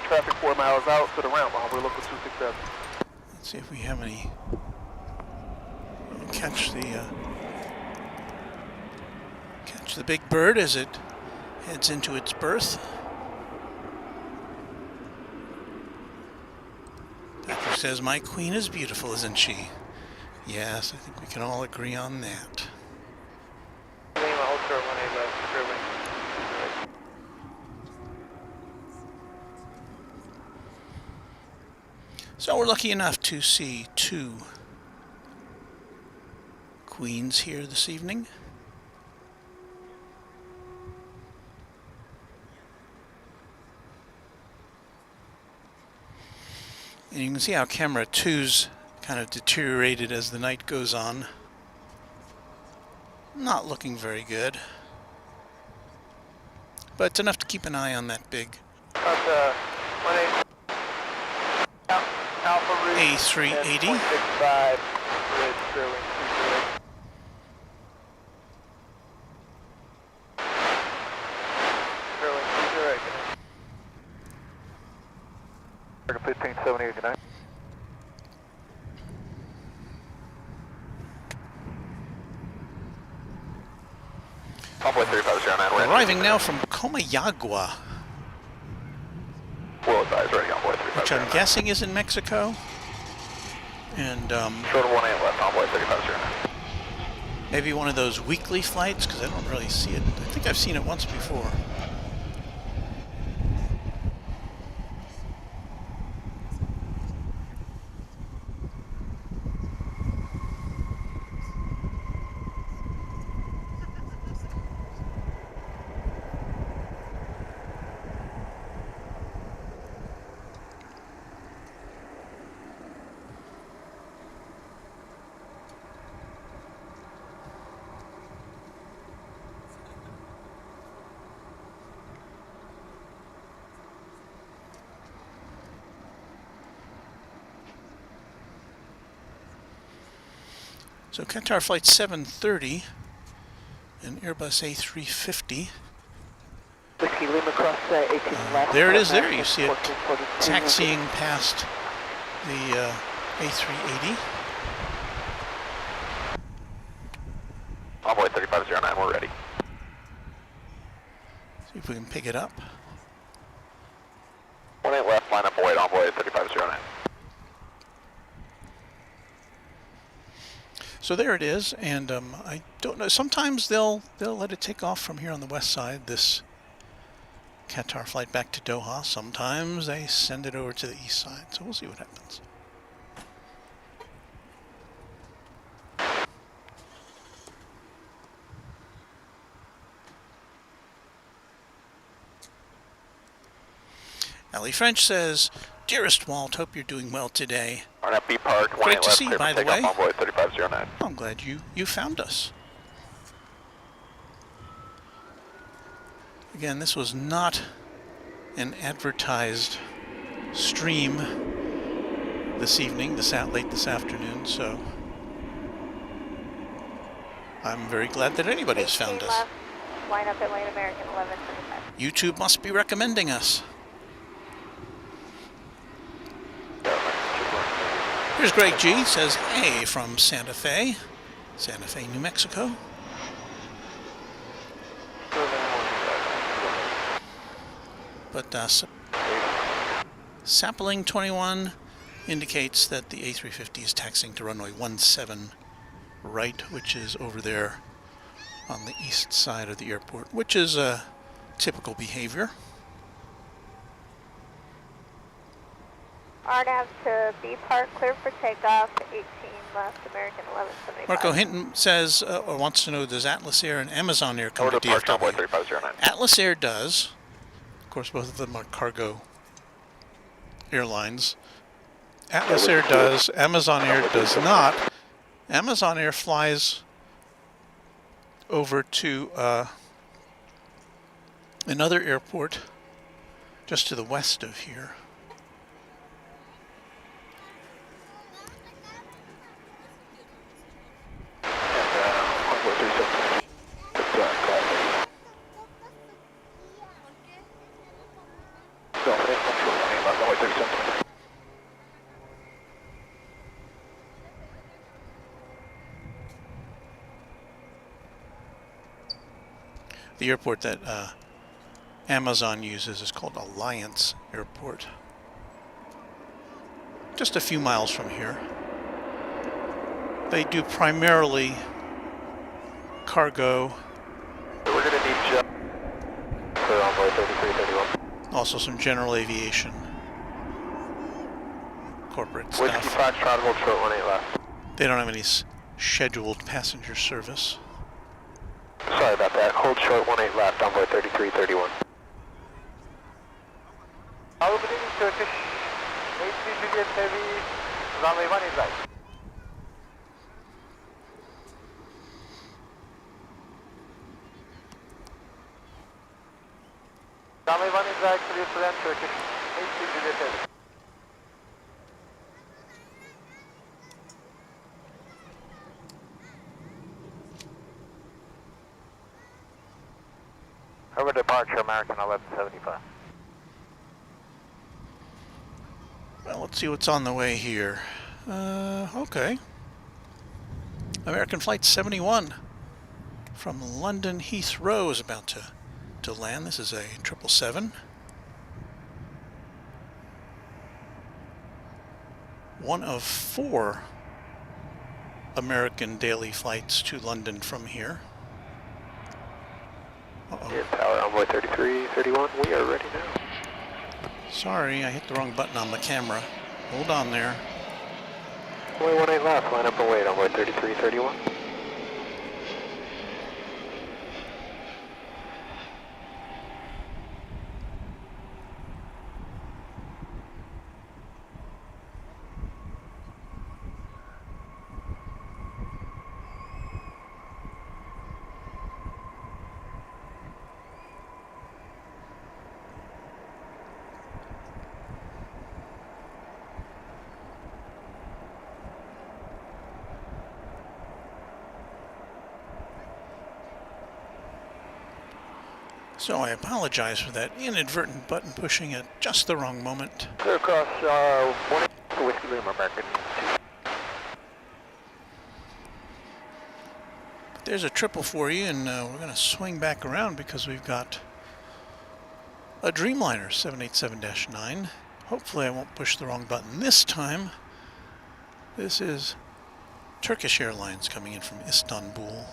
traffic 4 miles out to the ramp, we're local 267. Let's see if we have any. Catch the big bird as it heads into its berth. Patrick says, "My queen is beautiful, isn't she?" Yes, I think we can all agree on that. Lima, hold short 18 left, clear wing. So we're lucky enough to see two queens here this evening. And you can see how camera 2's kind of deteriorated as the night goes on. Not looking very good. But it's enough to keep an eye on that big Alpha route A380. 0.65, bridge, clear wing, 208. Clear wing, 208, good night. American 1578, good night. Envoy 3509, Arriving now from Comayagua, Will advise ready, Envoy which I'm guessing is in Mexico. And Short of 18 left, Envoy 3509. maybe one of those weekly flights, because I don't really see it. I think I've seen it once before. So Qatar Flight 730, an Airbus A350. Whiskey Lima cross 18 left. There it is there, you see it 1442. taxiing past the A380. Envoy 3509, we're ready. See if we can pick it up. 18 left, line up Void, Envoy 3509. So there it is, and I don't know. Sometimes they'll let it take off from here on the west side. This Qatar flight back to Doha. Sometimes they send it over to the east side. So we'll see what happens. Ellie French says, "Dearest Walt, hope you're doing well today. On at B Park, 18 Great to left, see you, clear by for the way. takeoff, Envoy 3509. I'm glad you found us." Again, this was not an advertised stream this evening, late this afternoon, so I'm very glad that anybody has found us. Left, line up at lane American 1125. YouTube must be recommending us. Here's Greg G. Says, hey, from Santa Fe, New Mexico. But Sapling 21 indicates that the A350 is taxiing to runway 17 right, which is over there on the east side of the airport, which is typical behavior. RNAV to B Park, clear for takeoff, 18 left, American 1175. Marco Hinton says, or wants to know, does Atlas Air and Amazon Air come to DFW? Atlas Air does. Of course, both of them are cargo airlines. Atlas Air does, Amazon Air does not. Amazon Air flies over to another airport just to the west of here. The airport that Amazon uses is called Alliance Airport. Just a few miles from here. They do primarily cargo. We're going to need Jeff for Envoy 3331. Also some general aviation. Corporate stuff. Whiskey 5 Trout, hold short 18 left. They don't have any scheduled passenger service. Sorry about that. Hold short 18 left, Envoy 3331. Opening Turkish 83 Juliet Heavy, runway 1 is right. Runway 1 is right, clear to land Turkish 83 Juliet Heavy. Over departure, American 1175. Well, let's see what's on the way here. Okay. American Flight 71 from London Heathrow is about to land. This is a 777. One of 4 American daily flights to London from here. Yeah, Tower Envoy 3331, we are ready now. Sorry, I hit the wrong button on the camera. Hold on there. Envoy 18 left, line up and wait, Envoy 3331. So I apologize for that inadvertent button pushing at just the wrong moment. Clear across 1 Whiskey Lima, American 2. There's a triple for you, and we're going to swing back around because we've got a Dreamliner 787-9. Hopefully I won't push the wrong button this time. This is Turkish Airlines coming in from Istanbul.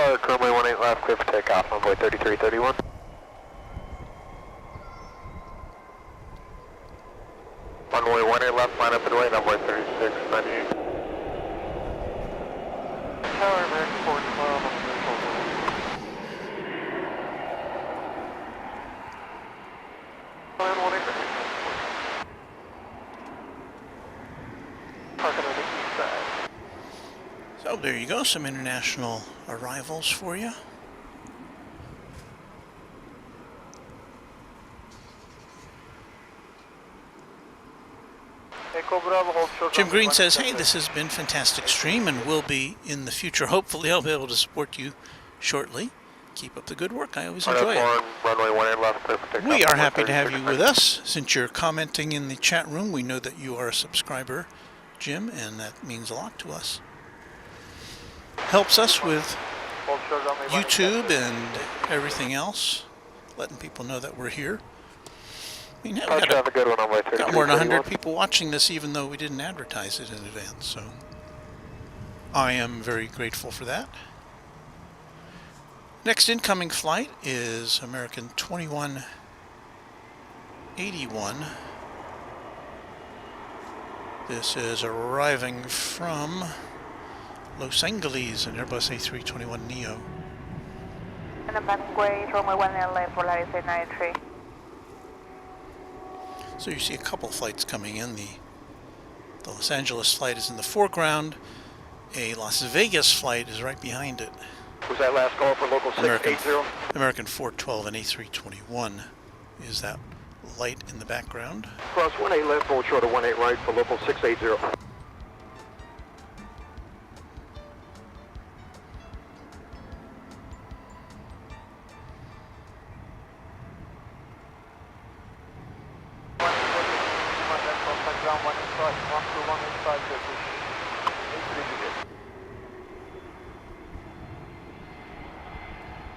Park, runway 18 left, clear for takeoff, runway 3331. Runway 18 left, line up and away, runway 3698. Tower American 412 on the visual. Land 18 parking on the east side. So there you go, some international arrivals for you. Jim Green says, hey, this has been fantastic stream and will be in the future. Hopefully I'll be able to support you shortly. Keep up the good work. I always enjoy it. Runway 18 left, clear for takeoff. We are happy to have you with us. Since you're commenting in the chat room, we know that you are a subscriber, Jim, and that means a lot to us. Helps us with YouTube and everything else, letting people know that we're here. I mean, we got more than 100 people watching this, even though we didn't advertise it in advance, so I am very grateful for that. Next incoming flight is American 2181. This is arriving from Los Angeles, an Airbus A321neo. So you see a couple flights coming in. The Los Angeles flight is in the foreground. A Las Vegas flight is right behind it. Was that last call for local 680? American 412 and A321 is that light in the background. Cross 18 left, hold short of 18 right for local 680.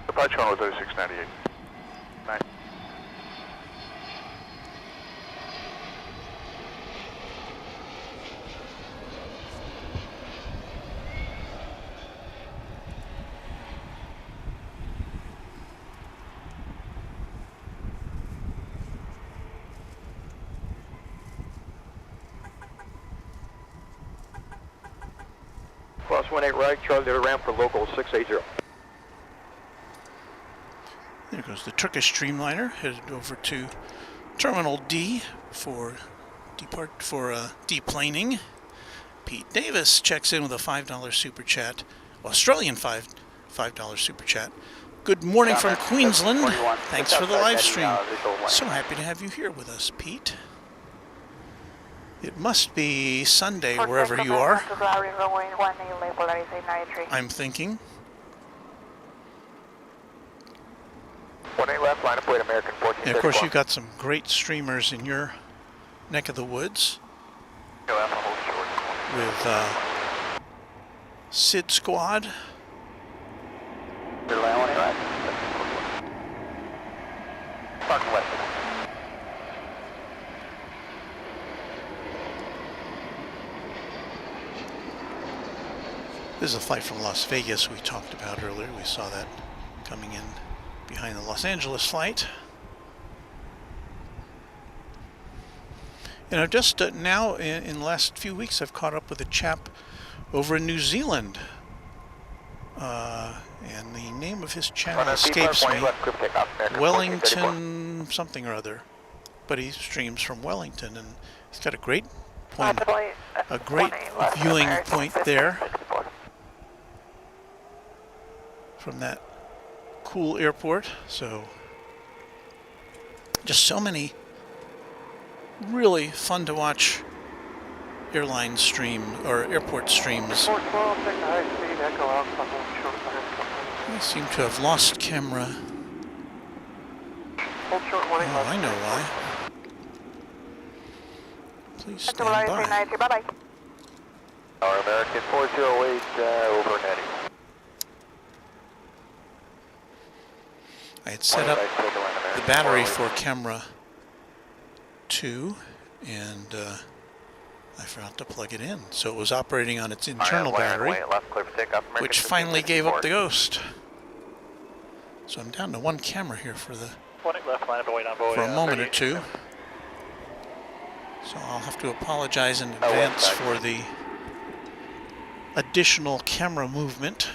Departure channel 3698. 9. Cross 18 right, Charlie to the ramp for local 680. There goes the Turkish Streamliner, headed over to Terminal D for deplaning. Pete Davis checks in with a $5 super chat, Australian $5 super chat. Good morning from Queensland. Thanks for the live stream. So happy to have you here with us, Pete. It must be Sunday wherever you are. I'm thinking. 18 left, line up, wait, American 14. And of course, you've got some great streamers in your neck of the woods. With Sid Squad. This is a flight from Las Vegas we talked about earlier. We saw that coming in behind the Los Angeles flight. And I've just now, in the last few weeks, I've caught up with a chap over in New Zealand. And the name of his channel escapes me. Wellington something or other. But he streams from Wellington, and he's got a great point, a great viewing point there from that cool airport. So just so many really fun to watch airline stream or airport streams. I seem to have lost camera. Oh, I know why. Please stand by. Our American 408 over Nettie. I had set up the battery for camera 2 and I forgot to plug it in. So it was operating on its internal battery, which finally gave up the ghost. So I'm down to one camera here for the 20 left, line up and wait on Bowie. for a moment or two. So I'll have to apologize in advance for the additional camera movement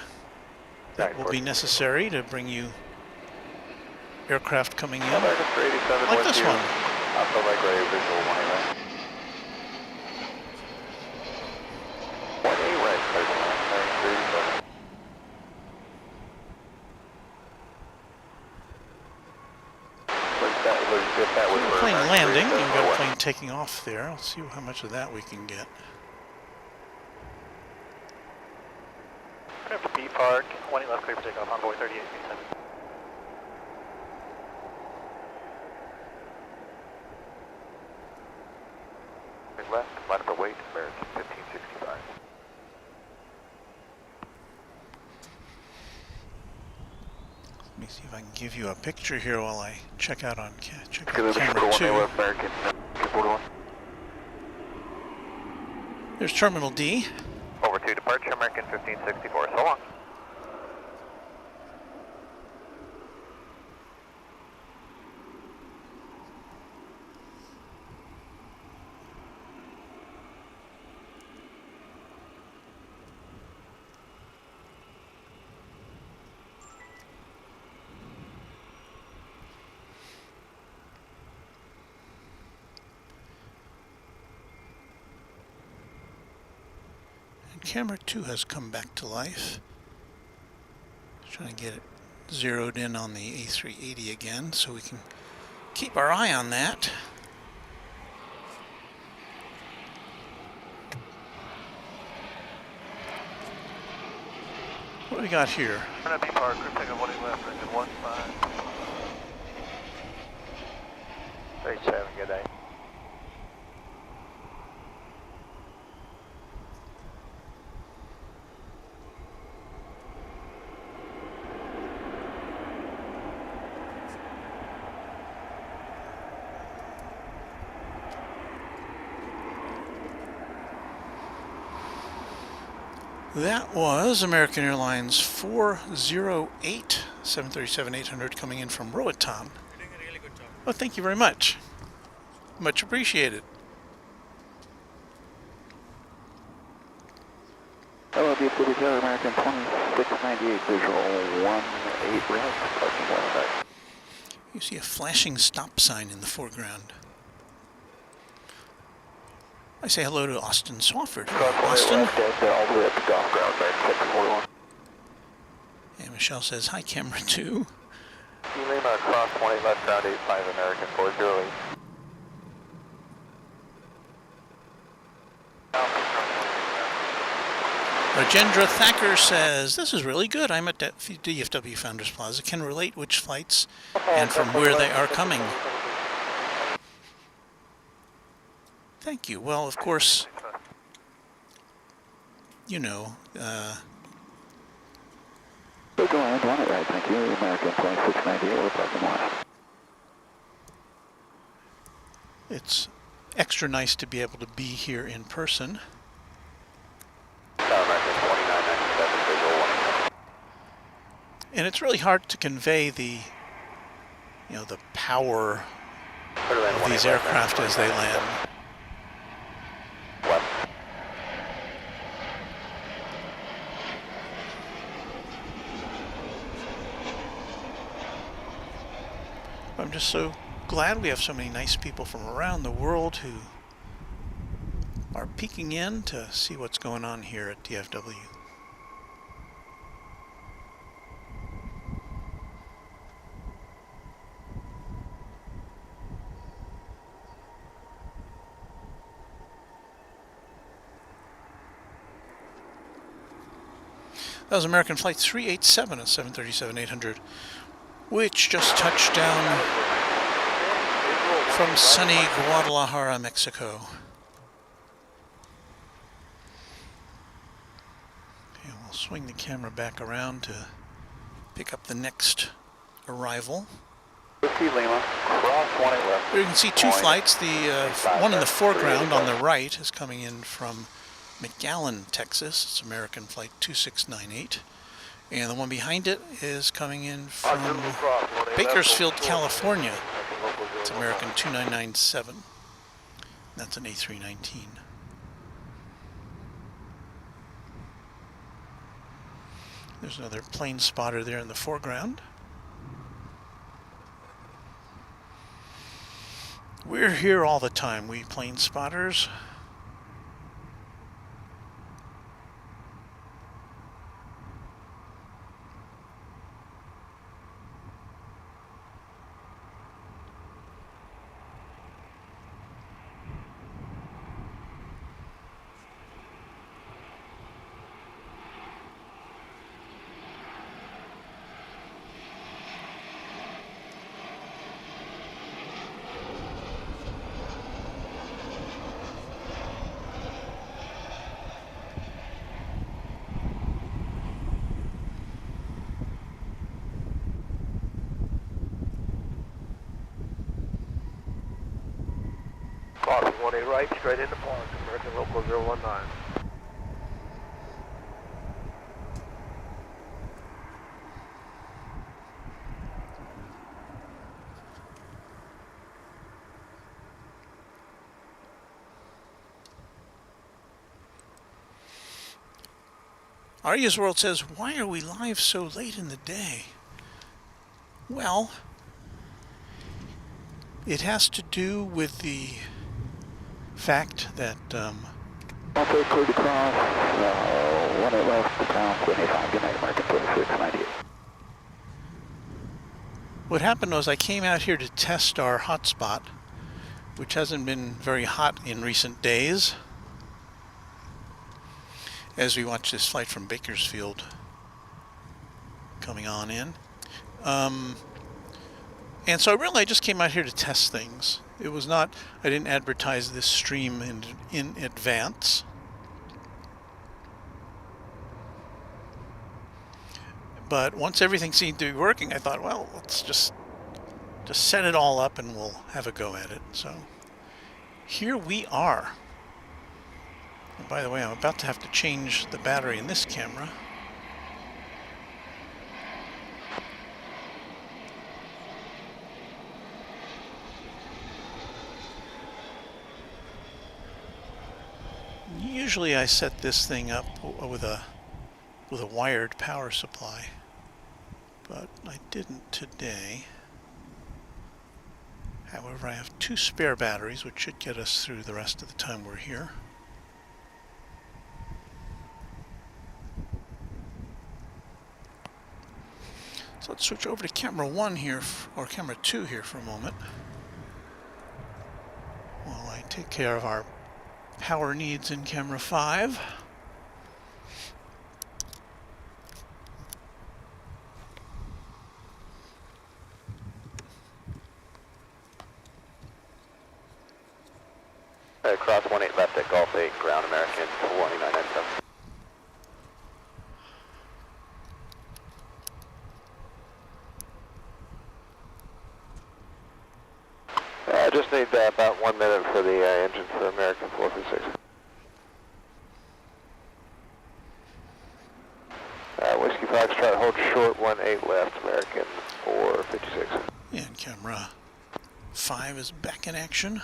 that will be necessary to bring you aircraft coming in, like this one. Plane landing, you've got a plane taking off there. Let's see how much of that we can get. Up to B Park, 20 left, clear for takeoff, envoy 38, 37. Left, line up await, American 1565. Let me see if I can give you a picture here while I check out on camera 2. American 241. There's Terminal D. Over to departure, American 1564, so long. Camera 2 has come back to life. Trying to get it zeroed in on the A380 again so we can keep our eye on that. What do we got here? Turn up B Park, group takeoff 1 left, engine 15. 37, good day. That was American Airlines 408 737-800 coming in from Roatan. You're doing a really good job. Oh, thank you very much. Much appreciated. Hello, DFW American 2698, visual 18 red, parking west side. You see a flashing stop sign in the foreground. I say hello to Austin Swafford. Austin. All the way up to golf ground, right, And Michelle says, hi, camera 2. Lima, cross 20 left, ground 85, American 408. Rajendra Thacker says, this is really good. I'm at DFW Founders Plaza. Can relate which flights and from where they are coming. Thank you. Well, of course, you know, We're going on it right, thank you. American 2698, we're parking west. it's extra nice to be able to be here in person. American 2997, visual 1. And it's really hard to convey the, you know, the power of these aircraft as they land. I'm just so glad we have so many nice people from around the world who are peeking in to see what's going on here at DFW. That was American Flight 387 at 737-800, which just touched down from sunny Guadalajara, Mexico. Okay, we'll swing the camera back around to pick up the next arrival. Lima, cross 20 left. Here you can see two flights. The one in the foreground on the right is coming in from McAllen, Texas. It's American Flight 2698. And the one behind it is coming in from Bakersfield, California. It's American 2997. That's an A319. There's another plane spotter there in the foreground. We're here all the time, we plane spotters. Copy, 18 right, straight into park, American Local 019. Arya's World says, why are we live so late in the day? Well, it has to do with the fact that Okay, clear to cross, 18 left, pound 25, good night, American 2698. what happened was I came out here to test our hotspot, which hasn't been very hot in recent days, as we watch this flight from Bakersfield coming on in. And so I just came out here to test things. It was not, I didn't advertise this stream in advance. But once everything seemed to be working, I thought, well, let's just set it all up and we'll have a go at it. So here we are. And by the way, I'm about to have to change the battery in this camera. Usually I set this thing up with a wired power supply, but I didn't today. However, I have 2 spare batteries, which should get us through the rest of the time we're here. So let's switch over to camera 1 here, or camera 2 here for a moment, while I take care of our power needs in camera 5. Cross 18 left at Golf 8, ground American 2997. I just need about 1 minute for the engine for American 456. Whiskey Foxtrot, hold short 18 left, American 456. And camera 5 is back in action.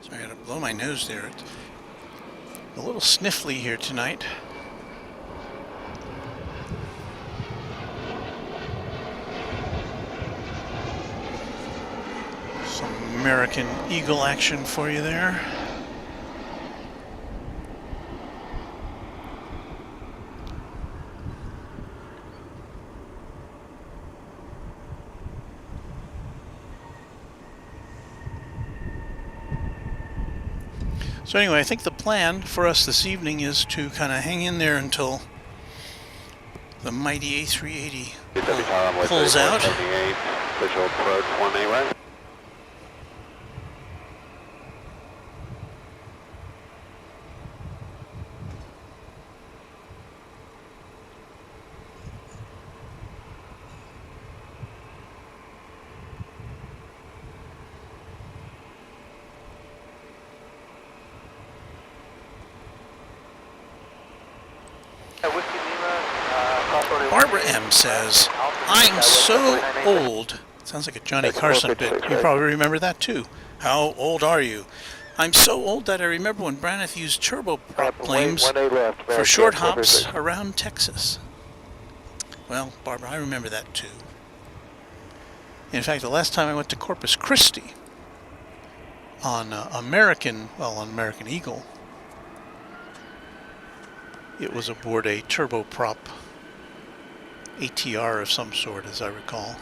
So I gotta blow my nose there. It's a little sniffly here tonight. Some American Eagle action for you there. So anyway, I think the plan for us this evening is to kind of hang in there until the mighty A380 pulls out. Visual approach 18 right. Whiskey Lima, Barbara M says, I'm so old. Sounds like a Johnny Carson bit. You probably remember that too. How old are you? I'm so old that I remember when Braniff used turboprop planes for short hops around Texas. Well, Barbara, I remember that too. In fact, the last time I went to Corpus Christi on American Eagle, it was aboard a turboprop ATR of some sort, as I recall.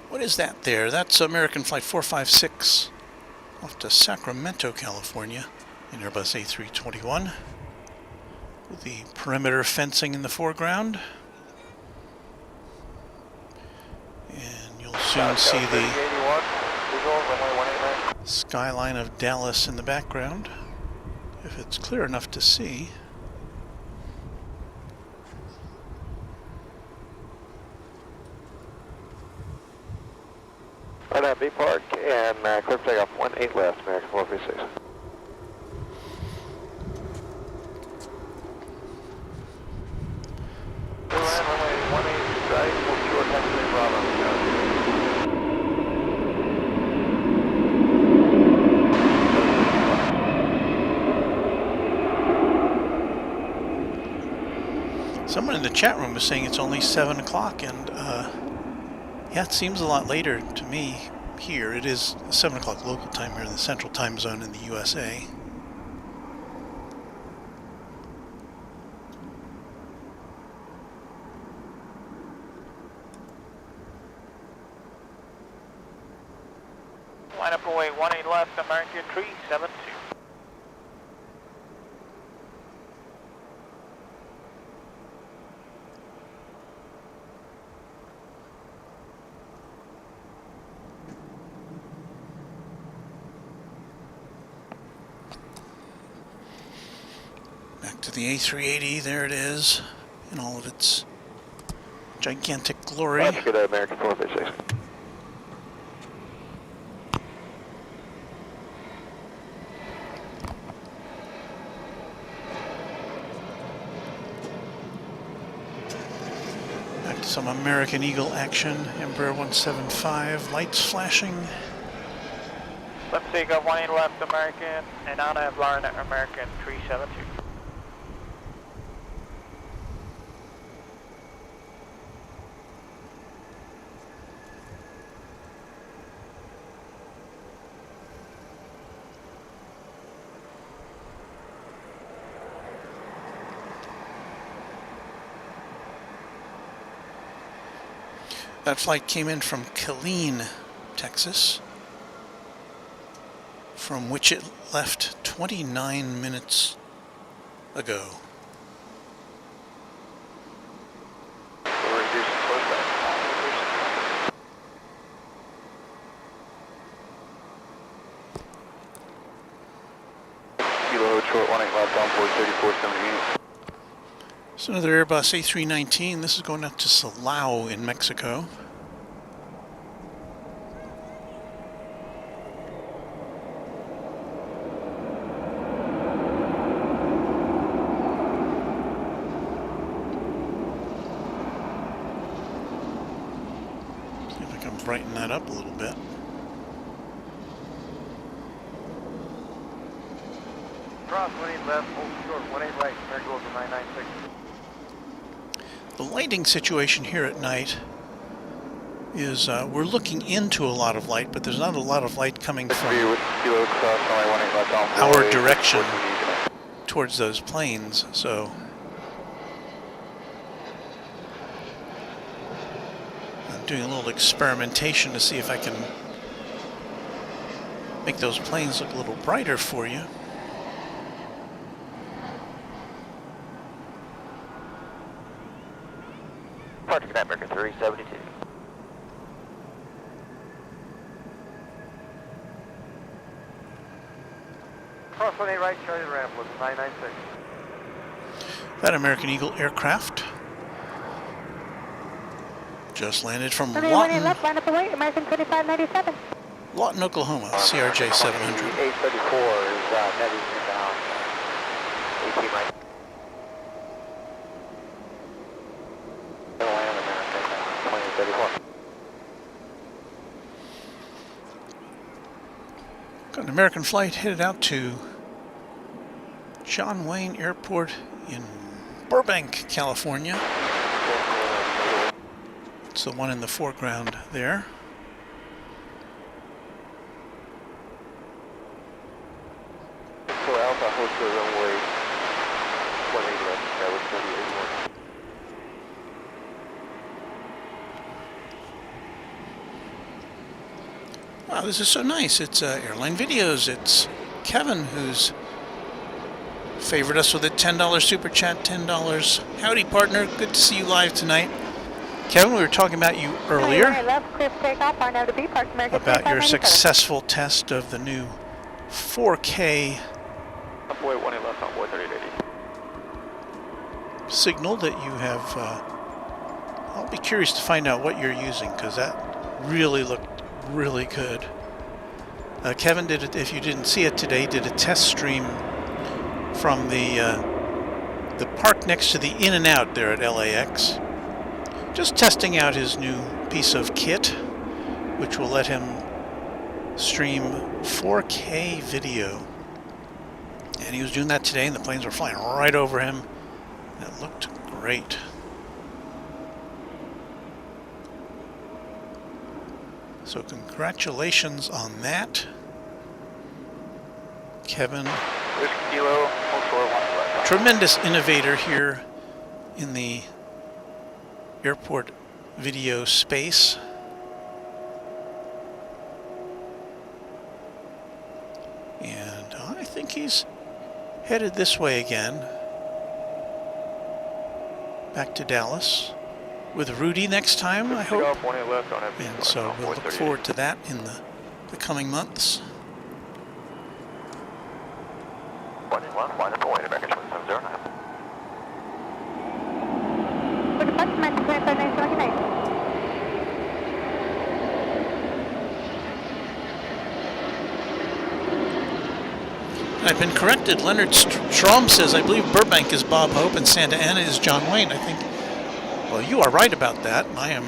What is that there? That's American Flight 456 off to Sacramento, California, in Airbus A321 with the perimeter fencing in the foreground. And you'll soon see the skyline of Dallas in the background, if it's clear enough to see. B Park and clear for takeoff 18 left, American 456. Runway 18 right, short taxi Bravo. Someone in the chat room was saying it's only 7 o'clock, and yeah, it seems a lot later to me here. It is 7 o'clock local time here in the central time zone in the USA. Line up away 18 left, American 372. Back to the A380, there it is, in all of its gigantic glory. That's good, American 456. Back to some American Eagle action, Embraer 175, lights flashing. Left takeoff 18 left, American, and on have Lauren at American 372. That flight came in from Killeen, Texas, from which it left 29 minutes ago. Kilo short 18 left, down 43478. It's another Airbus A319. This is going up to Silao in Mexico. See if I can brighten that up a little bit. Cross 18 left, hold short 18 right, there goes the 996. The lighting situation here at night is we're looking into a lot of light, but there's not a lot of light coming from our direction towards those planes, so I'm doing a little experimentation to see if I can make those planes look a little brighter for you. Departure Good American 372. Cross 18 right, Charlie ramp was 996. That American Eagle aircraft Just landed from Runway 18 left, line up away, American 2597. Lawton, Oklahoma, CRJ 700. 834 is netting inbound. 18 right. Land American 2034. Got an American flight headed out to John Wayne Airport in Burbank, California. It's the one in the foreground there. So Alpha host the runway 18 left, that was 38. Wow, this is so nice. It's Airline Videos. It's Kevin who's favored us with a $10 super chat, $10. Howdy, partner. Good to see you live tonight. Kevin, we were talking about you earlier about your successful test of the new 4K Runway 18 left on board 3880. signal that you have. I'll be curious to find out what you're using because that really looked really good. Kevin did it, if you didn't see it today, did a test stream from the park next to the In-N-Out there at LAX. Just testing out his new piece of kit, which will let him stream 4K video. And he was doing that today, and the planes were flying right over him. It looked great. So congratulations on that, Kevin. Kilo, Tremendous innovator here in the airport video space. And I think he's headed this way again. Back to Dallas with Rudy next time, I hope. And so we'll look forward to that in the coming months. 1 left, line up away, American 2709. I've been corrected. Leonard Strom says, I believe Burbank is Bob Hope and Santa Ana is John Wayne. I think, well, you are right about that. I am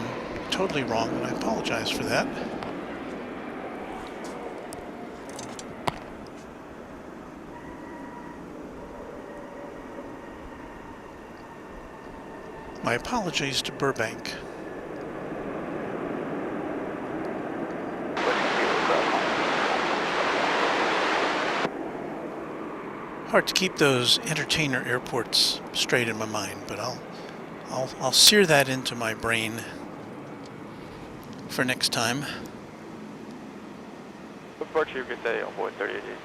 totally wrong, and I apologize for that. My apologies to Burbank. Hard to keep those entertainer airports straight in my mind, but I'll sear that into my brain for next time. What part you could say on board 3880?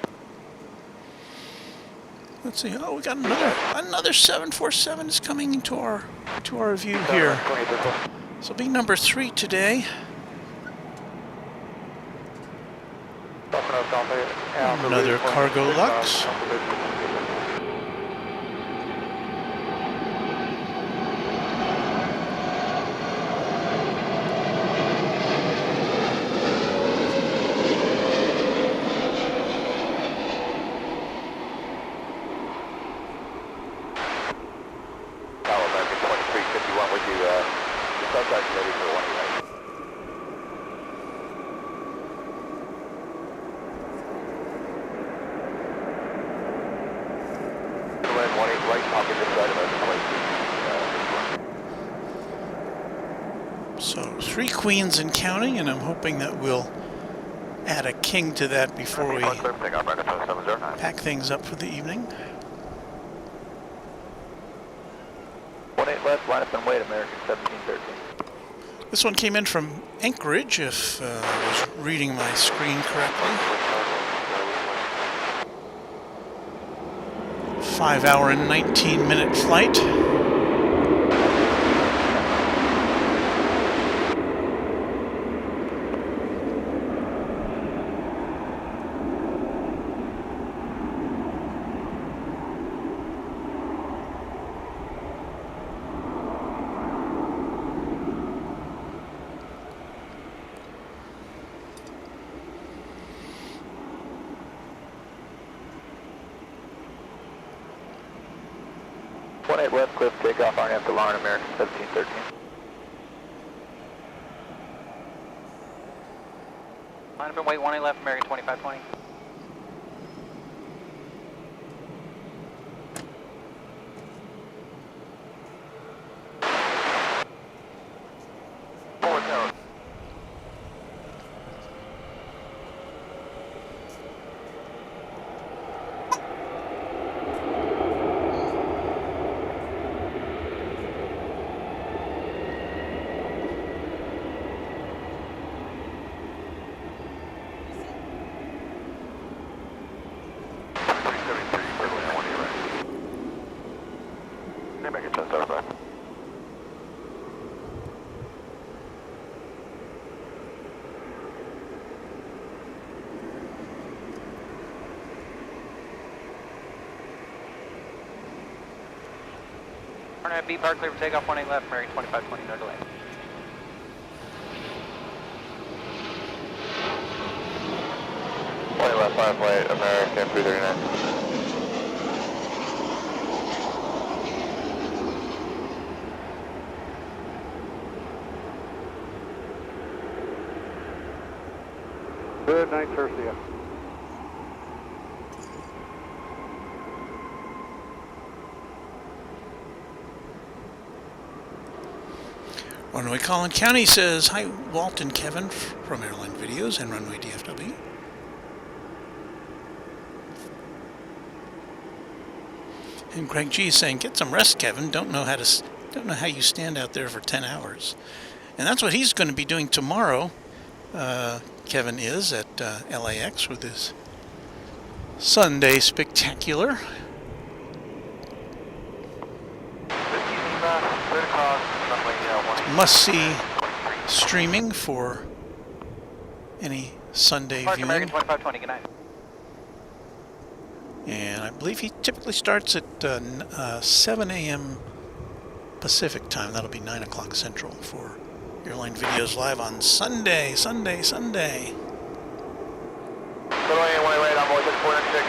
Let's see. Oh, we got another 747 is coming into our view here. This will be number 3 today. Another Cargo Lux. So 3 queens and counting, and I'm hoping that we'll add a king to that before we pack things up for the evening. 18 left, line up and wait, American 1713. This one came in from Anchorage, if I was reading my screen correctly. 5-hour and 19-minute flight. 18 left, cliff takeoff, RNF to Lauren, American 1713. Line up and wait, 18 left, American 2520. Forward tower. Turn B park clear for takeoff, 18 left, American 2520, no delay. Left 5 flight, American 339. Good night, sir. See ya. Runway Collin County says, hi, Walt and Kevin from Airline Videos and Runway DFW. And Greg G is saying, get some rest, Kevin. Don't know how you stand out there for 10 hours. And that's what he's going to be doing tomorrow. Kevin is at LAX with his Sunday Spectacular. Must-see streaming for any Sunday viewing. American 2520, good night. And I believe he typically starts at 7 a.m. Pacific time. That'll be 9 o'clock Central for Airline Videos live on Sunday. Good wait, I'm always at 406.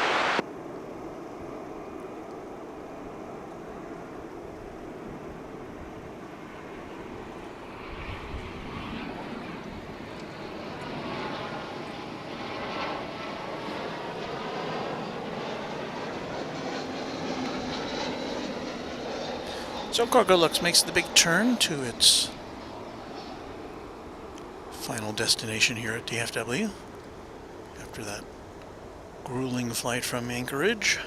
So Cargo Lux makes the big turn to its final destination here at DFW after that grueling flight from Anchorage.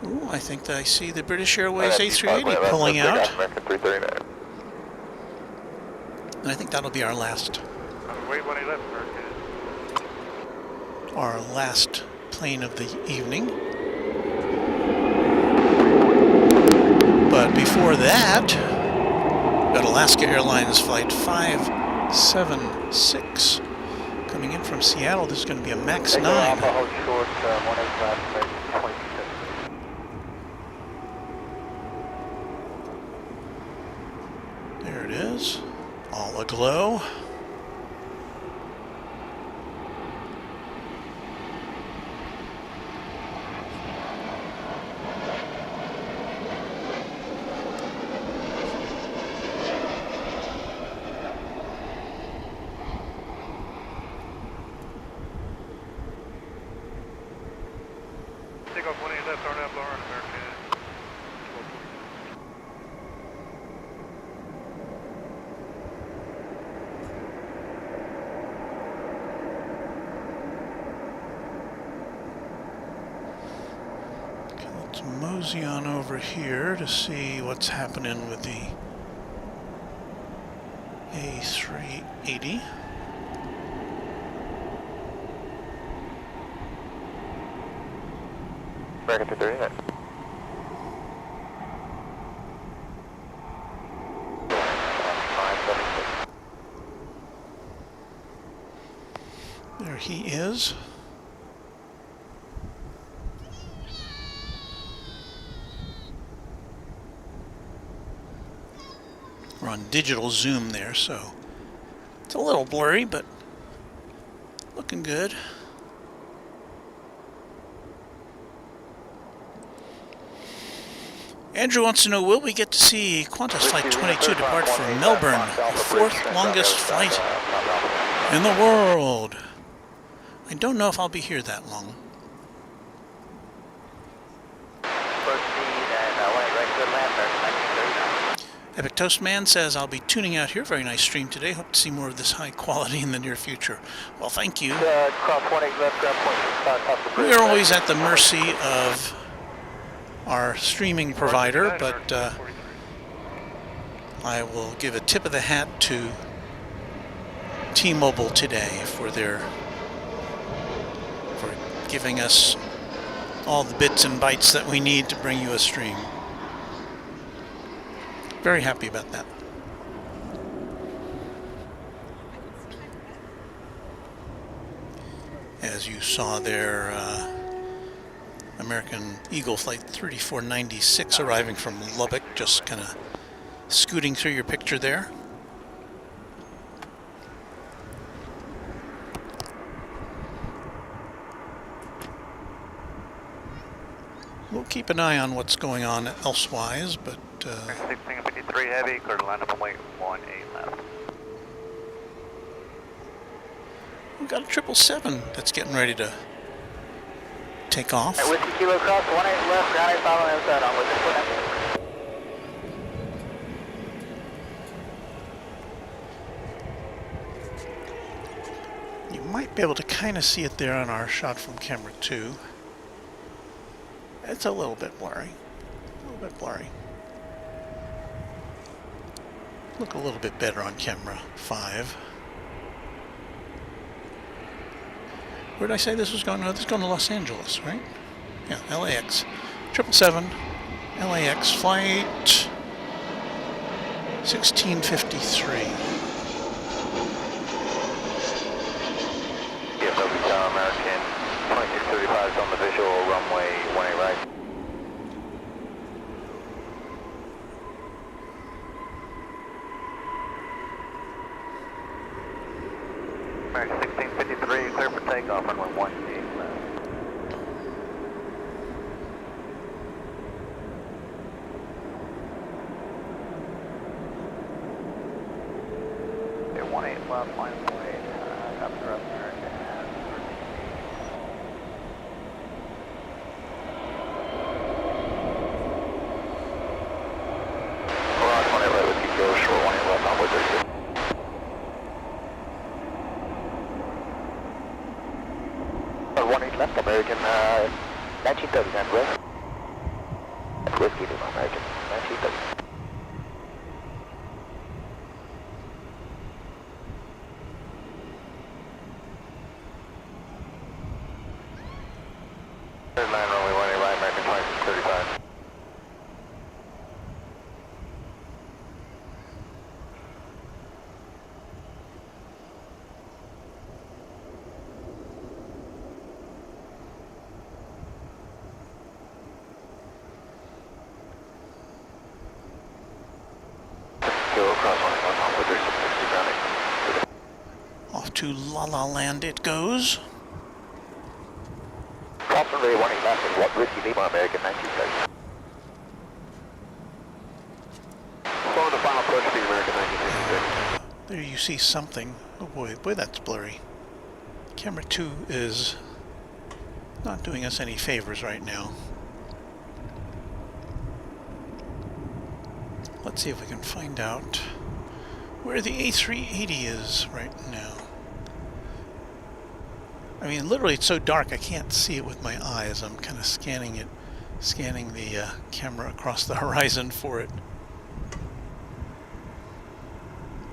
Ooh, I think that I see the British Airways A380 pulling out. American 339. And I think that'll be our last. Wait, 18 left, American. Our last plane of the evening. But before that, we've got Alaska Airlines Flight 576 coming in from Seattle. This is going to be a MAX 9. Alpha, hold short, 18 left, 22. There it is, all aglow. Take off 18 left, RNF, Lauren, American. Okay, let's mosey on over here to see what's happening with the A380. American 339. There he is. We're on digital zoom there, so It's a little blurry, but looking good. Andrew wants to know, will we get to see Qantas Flight 22 depart from Melbourne, the fourth longest flight in the world? I don't know if I'll be here that long. Epic Toast Man says, I'll be tuning out here. Very nice stream today. Hope to see more of this high quality in the near future. Well, thank you. We are always at the mercy of our streaming provider, but I will give a tip of the hat to T-Mobile today for giving us all the bits and bytes that we need to bring you a stream. Very happy about that. As you saw there, American Eagle Flight 3496 arriving from Lubbock, just kind of scooting through your picture there. We'll keep an eye on what's going on elsewise, but 1653 heavy, clear to line up on wait 18 left. we've got a 777 that's getting ready to take off. Whiskey Kilo Cross, 18 left, ground 8 following outside on with You might be able to kind of see it there on our shot from camera 2. It's a little bit blurry. Look a little bit better on camera 5. Where did I say this was going? No, this is going to Los Angeles, right? Yeah, LAX. 777, LAX flight 1653. DFW Tower American 2635 is on the visual, runway 18 right. American 1653, clear for takeoff, runway 18 left. Okay, 18 left, line of way, after American. Left American 1930 and west. Whiskey to American 1930. Third line runway 18 right, American 2635. Off to La La Land it goes. Crossing runway 18 left is what Whiskey Lima American 1930. Following the final approach to the American 1960. There you see something. Oh boy, that's blurry. Camera 2 is not doing us any favors right now. Let's see if we can find out where the A380 is right now. I mean, literally it's so dark I can't see it with my eyes. I'm kind of scanning the camera across the horizon for it.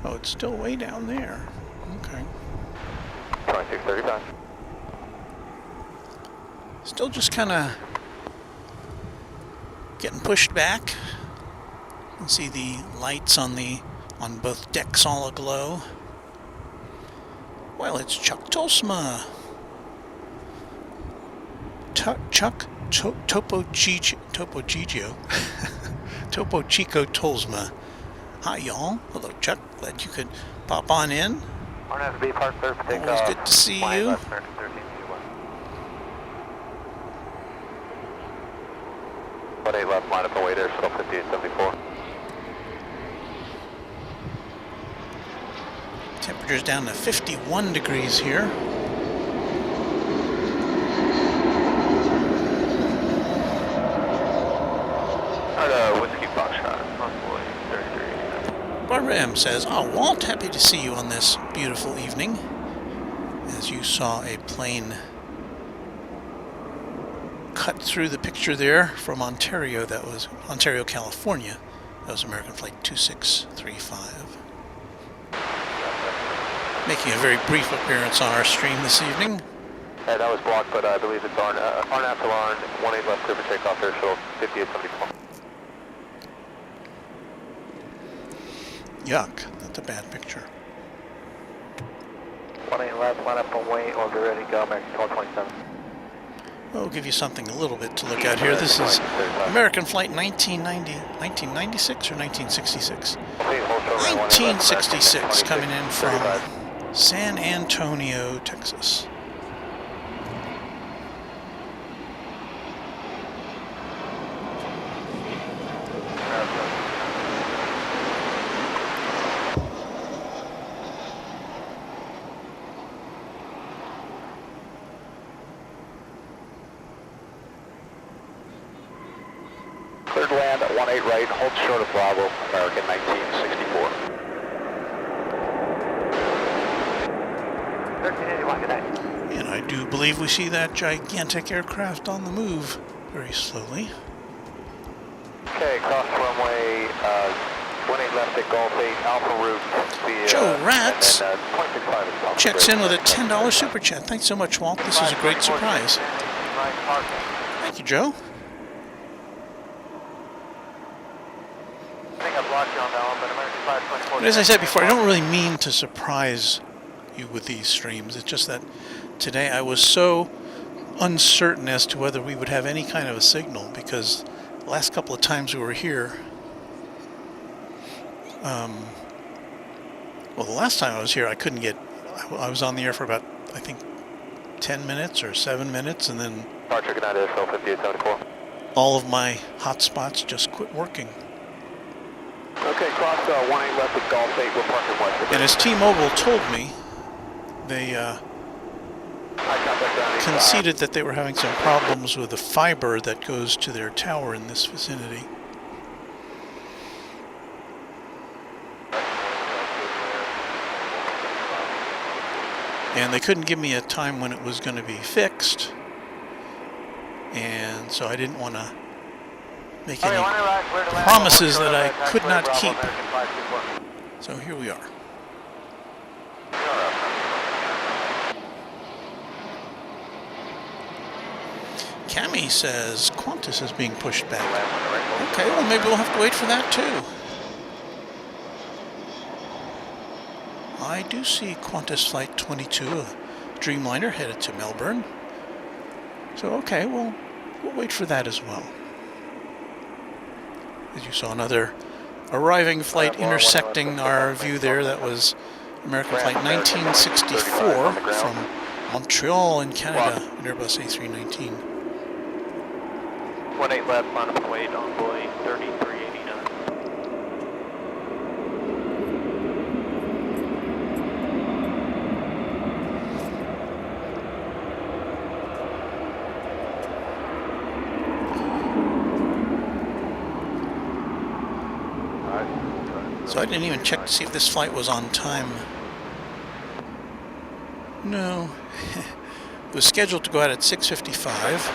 Oh, it's still way down there. Okay. 2635. Still just kind of getting pushed back. You can see the lights on both decks all aglow. Well, it's Chuck Tolsma. Topo Chico Tolsma. Hi, y'all. Hello, Chuck. Glad you could pop on in. RNFB park clear for takeoff. Always good to see you. Left, American 1321. 18 left, line up and wait there, shuttle 5874. Temperature's down to 51 degrees here. Whiskey Foxtrot, Runway 33. Barbara M says, "Oh, Walt, happy to see you on this beautiful evening." As you saw a plane cut through the picture there from Ontario, that was Ontario, California. That was American Flight 2635. Making a very brief appearance on our stream this evening. That was blocked, but I believe it's RNAV to Larn, 18 left clear for takeoff there, shuttle 5874. Yuck, that's a bad picture. 18 left, line up and wait, order ready, go, American 1227. We'll give you something a little bit to look at here. This is American Flight 1996 or 1966? 1966, coming in from San Antonio, Texas. Cleared to land at 18 right, hold short of Bravo, American 1964. 1381, good night. And I do believe we see that gigantic aircraft on the move very slowly. Okay, cross runway, 18 left at Golf 8, Alpha route. Joe Ratz and, 0.65 is Alpha checks Bridge. in with a $10 super chat. Thanks so much, Walt. This is a great surprise. Thank you, Joe. I think I've lost you on that one, but American 524. But as I said before, I don't really mean to surprise you with these streams. It's just that today I was so uncertain as to whether we would have any kind of a signal, because the last couple of times we were here, well, the last time I was here I couldn't get, I was on the air for about, I think, 10 minutes or 7 minutes, and then Departure, good night, SL 5874. all of my hotspots just quit working. Okay, cross 18 left at Golf 8, we're parking west. And as T-Mobile told me, they conceded that they were having some problems with the fiber that goes to their tower in this vicinity. And they couldn't give me a time when it was going to be fixed, and so I didn't want to make any promises that I could not keep. So here we are. Cami says Qantas is being pushed back. Okay, well maybe we'll have to wait for that too. I do see Qantas Flight 22, a Dreamliner headed to Melbourne. So okay, we'll wait for that as well. As you saw another arriving flight intersecting our view there, that was American Flight 1964 from Montreal in Canada, an Airbus A319. 18 left, line up and wait, envoy 3389. So I didn't even check to see if this flight was on time. No. It was scheduled to go out at 6:55.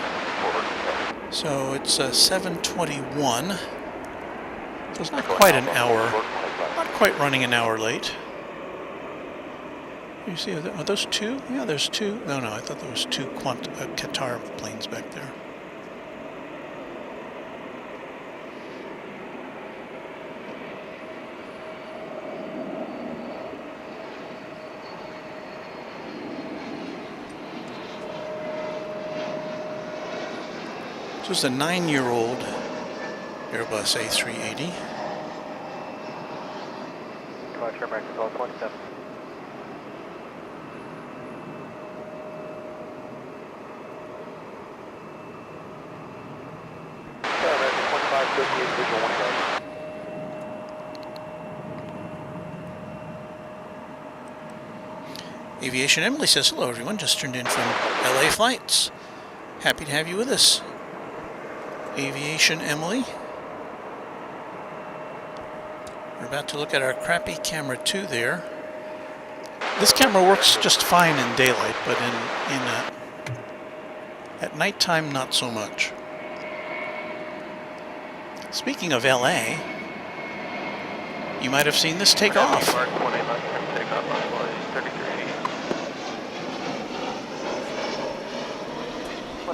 So it's 7:21. So it's not quite an hour. Not quite running an hour late. You see, are those two? Yeah, there's two. No, I thought there was two Qatar planes back there. This was a 9-year-old Airbus A380. Departure American 1227. associated visual 1 left. Aviation Emily says, hello everyone, just turned in from LA Flights. Happy to have you with us. Aviation Emily. We're about to look at our crappy camera 2 there. This camera works just fine in daylight, but at nighttime not so much. Speaking of LA, you might have seen this take off. Mark 1 8 left, take off on flight 3380.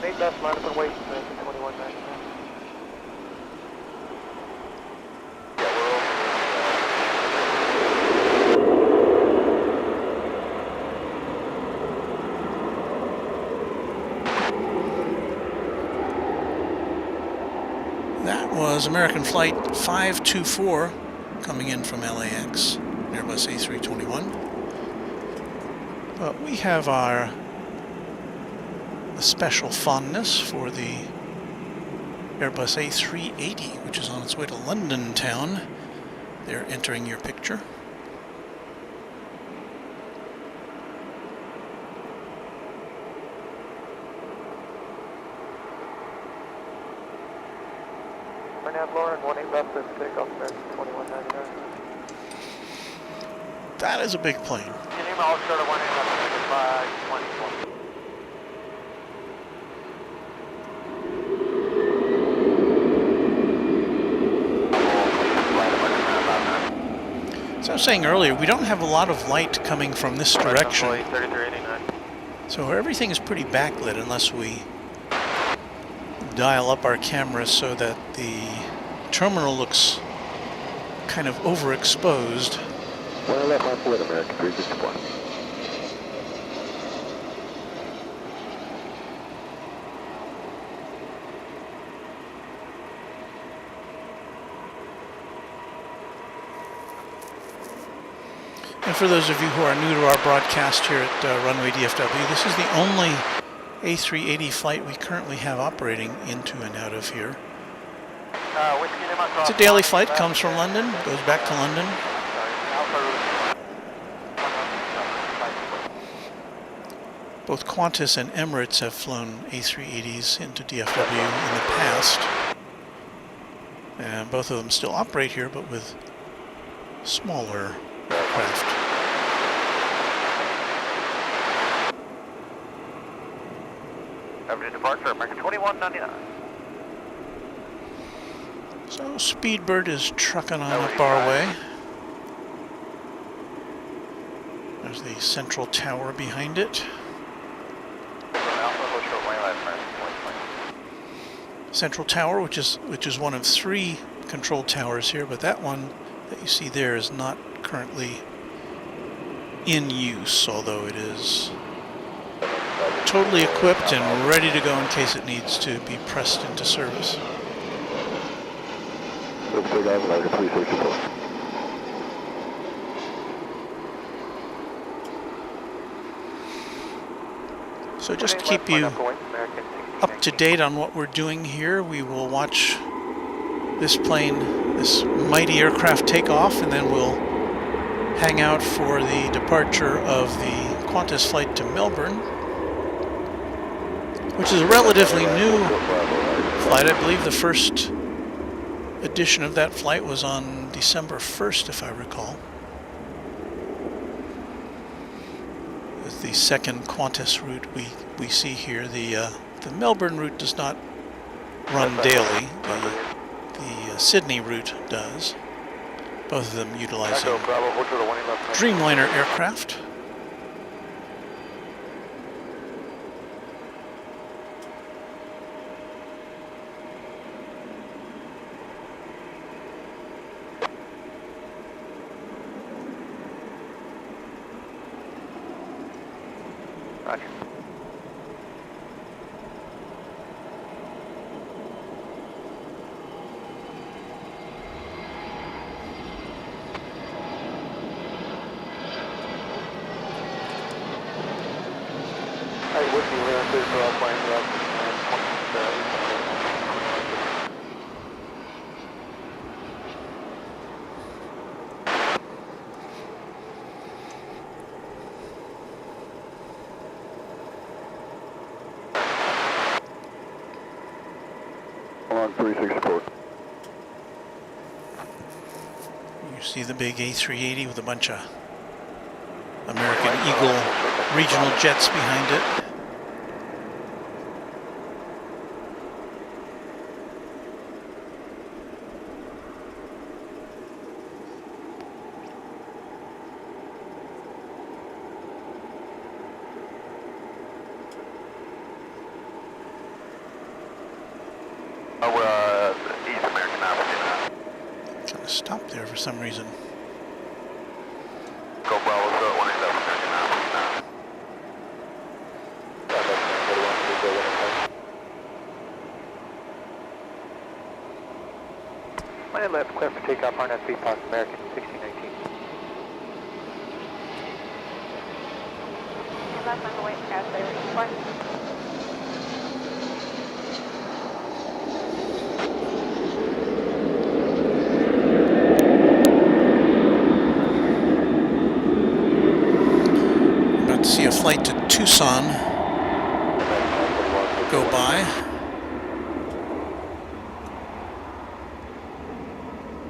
18 left, line up and wait, 2199. That was American Flight 524 coming in from LAX, Airbus A321. But we have a special fondness for the Airbus A380, which is on its way to London town. They're entering your picture. Lauren, 18 left and take off American 2199. That is a big plane. Can you email start at 18 left and take by 2020. So I was saying earlier, we don't have a lot of light coming from this direction. 3389. So everything is pretty backlit unless we dial up our cameras so that the terminal looks kind of overexposed. Well, left line split, American 361. And for those of you who are new to our broadcast here at Runway DFW, this is the only A380 flight we currently have operating into and out of here. It's a daily flight, comes from London, goes back to London. Both Qantas and Emirates have flown A380s into DFW in the past. And both of them still operate here, but with smaller aircraft. Over to departure, American 2199. So Speedbird is trucking on up our way. There's the central tower behind it. Central tower, which is one of 3 control towers here, but that one that you see there is not currently in use, although it is totally equipped and ready to go in case it needs to be pressed into service. So just to keep you up to date on what we're doing here, we will watch this plane, this mighty aircraft take off, and then we'll hang out for the departure of the Qantas flight to Melbourne, which is a relatively new flight. I believe the first edition of that flight was on December 1st, if I recall. With the second Qantas route we see here, the Melbourne route does not run daily. The Sydney route does. Both of them utilizing Dreamliner aircraft. Roger. Hey, would be limited for our plane left and On 364. You see the big A380 with a bunch of American Eagle regional jets behind it. We're East American Avenue. Kind of stopped there for some reason. Go Bravo, so 187 American Avenue now. One left, clear for takeoff, RNSV, Park American 1619. Left on the way to gas there. See a flight to Tucson go by.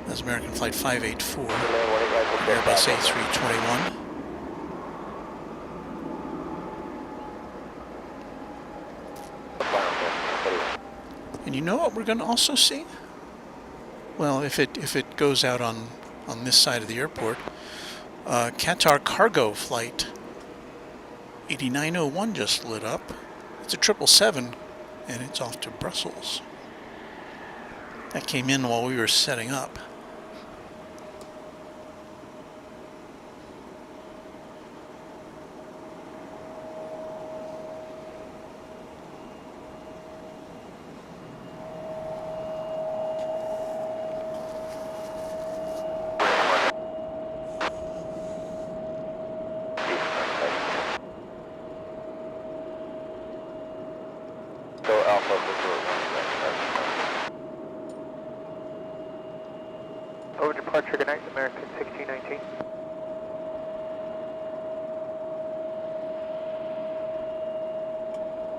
That's American Flight 584, Airbus A321. And you know what we're going to also see? Well, if it goes out on this side of the airport, Qatar cargo flight 8901 just lit up. It's a 777 and it's off to Brussels. That came in while we were setting up. Over departure, good night, American 1619.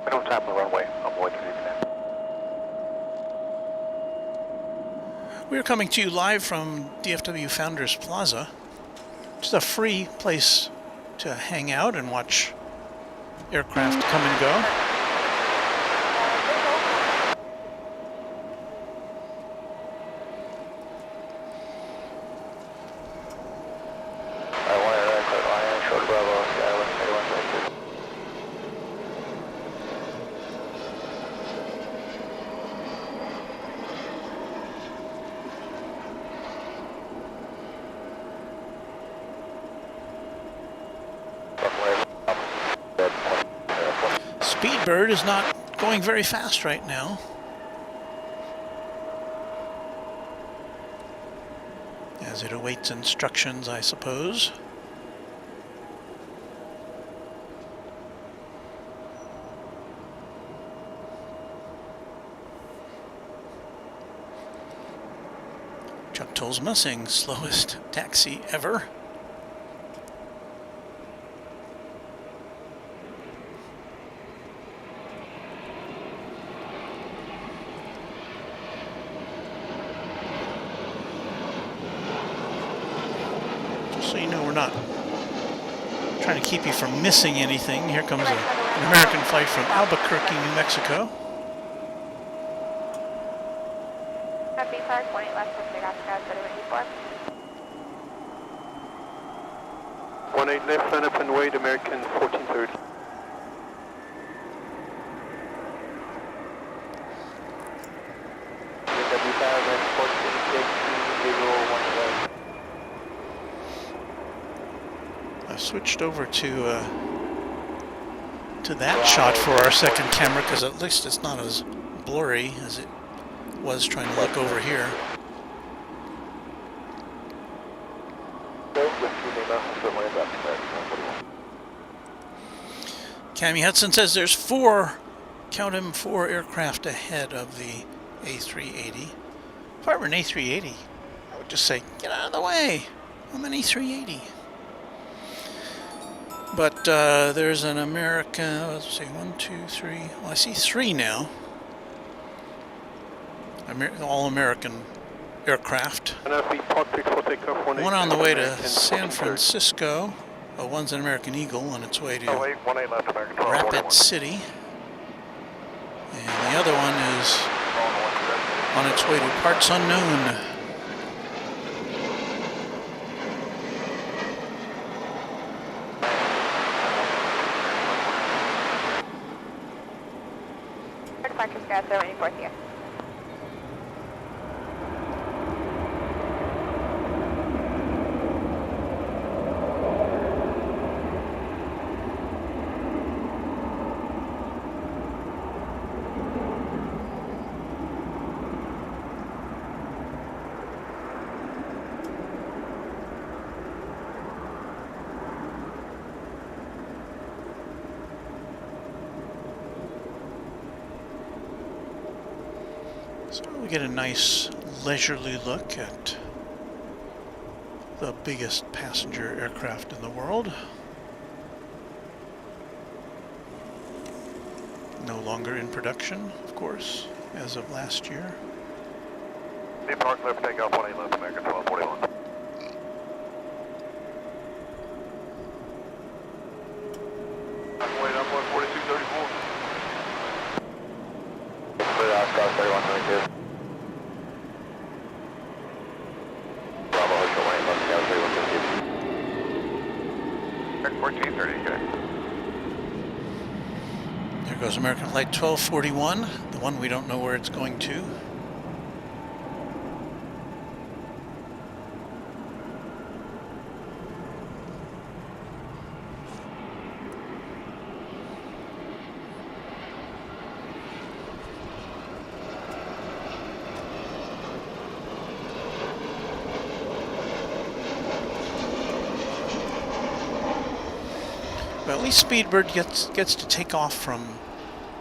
Minimum time on the runway. I'm going to leave now. We are coming to you live from DFW Founders Plaza. Just a free place to hang out and watch aircraft come and go. Speedbird is not going very fast right now. As it awaits instructions, I suppose. Chuck Tolsma saying slowest taxi ever. So you know we're not trying to keep you from missing anything. Here comes an American flight from Albuquerque, New Mexico. Happy Park, 1 left, take off gas, 784. 18 left, sign up and wait, American 1430. I've switched over to that shot for our second camera because at least it's not as blurry as it was trying to look over here. Cammy Hudson says there's 4, count him, 4 aircraft ahead of the A380. If I were an A380, I would just say, get out of the way. I'm an A380. But there's an American, let's see, 1, 2, 3. Well, I see 3 now. all-American aircraft. NFB Park 6 for takeoff 18. One on the way to San Francisco. One's an American Eagle on its way to 18 left, American 12, Rapid 41. City. And the other one is on its way to parts unknown. Departure Scout 74 here. So we get a nice leisurely look at the biggest passenger aircraft in the world. No longer in production, of course, as of last year. Deep Park left, takeoff 18 left, American 12, 41. Wait, I'm 142.34. Clear out, cross 3122. Bravo, Hotel 1 left, Scout 3122. 1430, good. There goes American Flight 1241, the one we don't know where it's going to. Well, at least Speedbird gets to take off from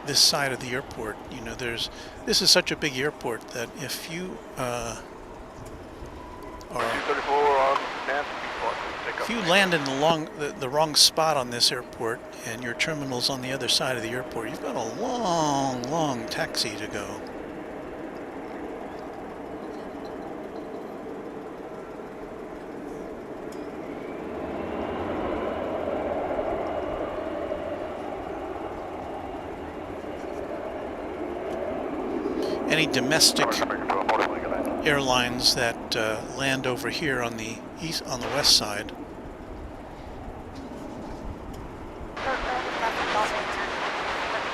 this side of the airport. You know, this is such a big airport that if you if you land in the wrong spot on this airport and your terminal's on the other side of the airport, you've got a long taxi to go. Any domestic airlines that land over here on the west side,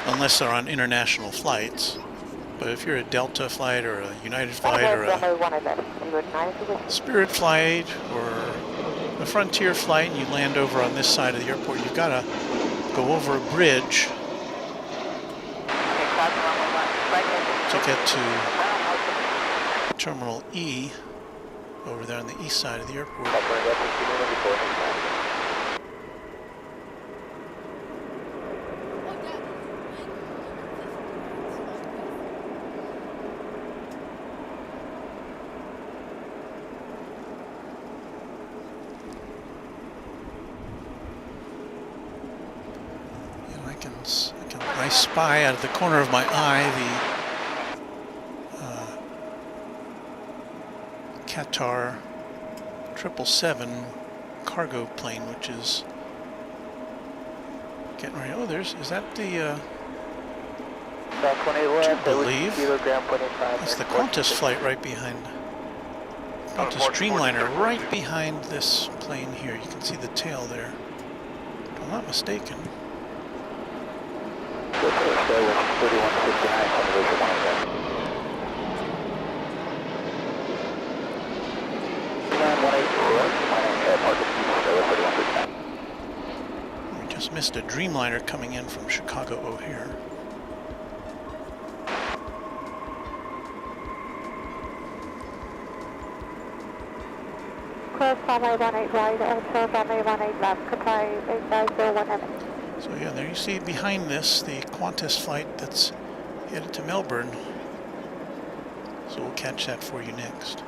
unless they're on international flights. But if you're a Delta flight or a United flight or a Spirit flight or a Frontier flight and you land over on this side of the airport, you've got to go over a bridge to get to Terminal E over there on the east side of the airport. I spy out of the corner of my eye the Qatar 777 cargo plane, which is getting ready. Oh, is that the, I believe, that's the Qantas flight right behind, Qantas Dreamliner right behind this plane here. You can see the tail there, if I'm not mistaken. We just missed a Dreamliner coming in from Chicago O'Hare. Close runway 18 right, close runway 18 left, Qatar 85017. So yeah, there you see behind this the Qantas flight that's headed to Melbourne. So we'll catch that for you next.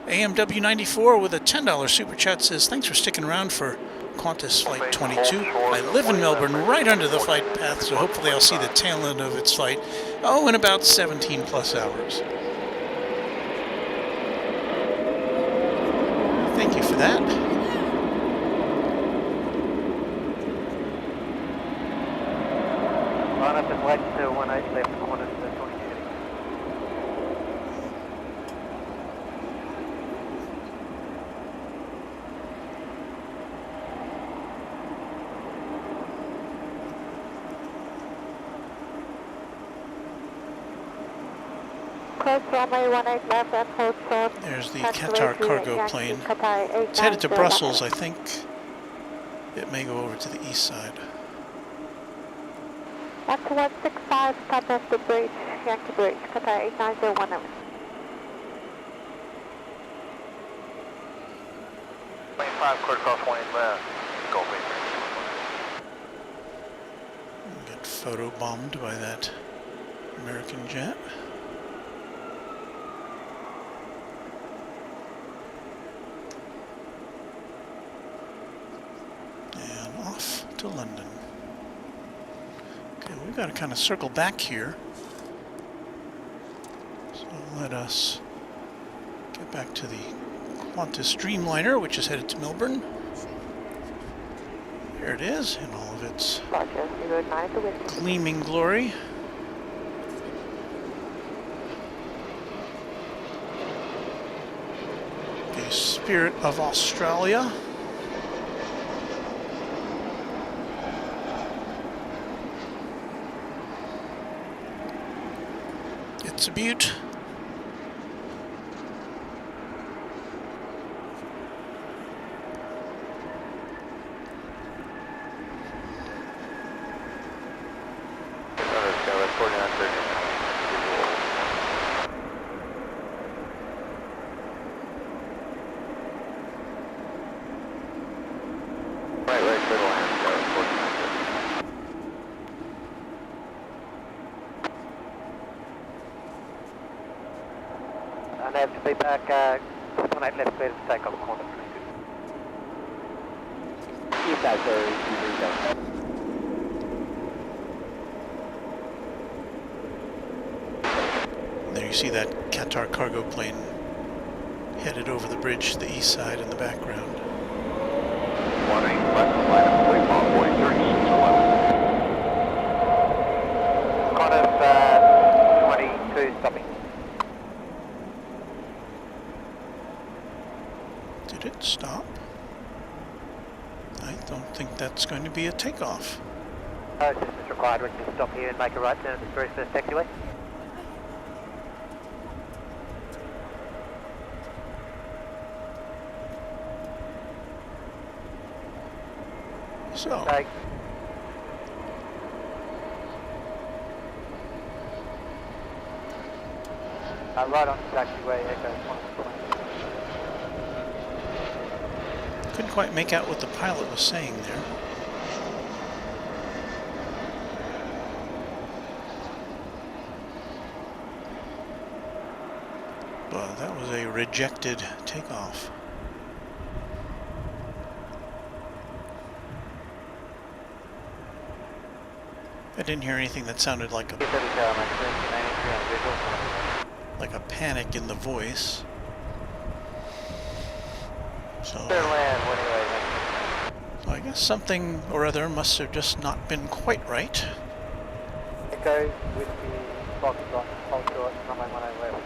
AMW94 with a $10 super chat says, thanks for sticking around for Qantas Flight 22. I live in Melbourne, right under the flight path, so hopefully I'll see the tail end of its flight, in about 17 plus hours. Thank you for that. Line up and wait to 18 left, corner to 22. Close runway 18 left and hold short. There's the Qatar cargo plane. It's headed to Brussels, I think. It may go over to the east side. 12165, top of the bridge, Yankee Bridge, Qatar 89010. Plane 5, clear across 18 left. Go, Get photo bombed by that American jet. And off to London. Okay, we've got to kind of circle back here. So let us get back to the Qantas Dreamliner, which is headed to Melbourne. There it is, in all of its gleaming glory. The Spirit of Australia. It's a beaut. And have to be back, 18 left, clear to take off, corner 22. You guys are There you see that Qatar cargo plane headed over the bridge to the east side in the background. 18 left, line up, wait, Boy 3611. Corner 22, stopping. Did it stop? I don't think that's going to be a takeoff. Assistance required, we can stop here and make a right turn at this very first taxiway. So, Take. Right on taxiway, Echo 120. couldn't quite make out what the pilot was saying there. But that was a rejected takeoff. I didn't hear anything that sounded like a panic in the voice. So I guess something or other must have just not been quite right. Echo with the box on, hold short, runway 18 left.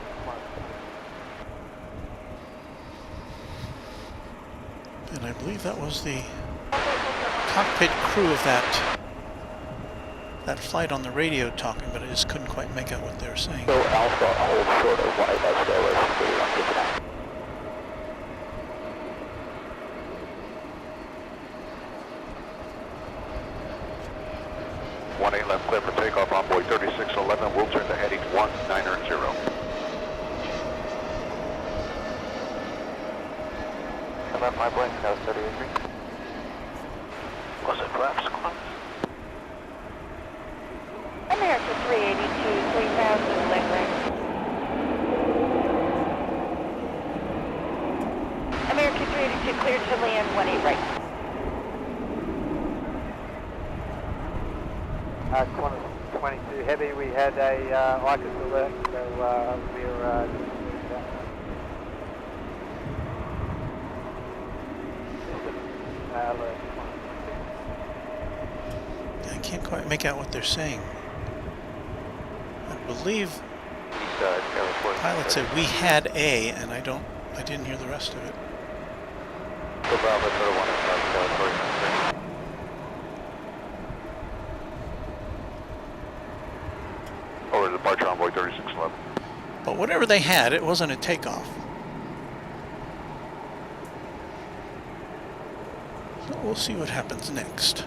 And I believe that was the cockpit crew of that flight on the radio talking, but I just couldn't quite make out what they were saying. So Alpha, hold short of 1 left, go left, 3159. 18 left, clear for takeoff, envoy 3611, we'll turn to heading 190. Come up my blink, no 33. Was it flaps, Quan? America 382, 3000, leg right. 22 clear to land, 18 right. 22 heavy, we had a ICUS alert, so we're doing that. Alert. I can't quite make out what they're saying. I believe pilot said we had a, and I didn't hear the rest of it. Over to departure envoy 3611. But whatever they had, it wasn't a takeoff. So we'll see what happens next.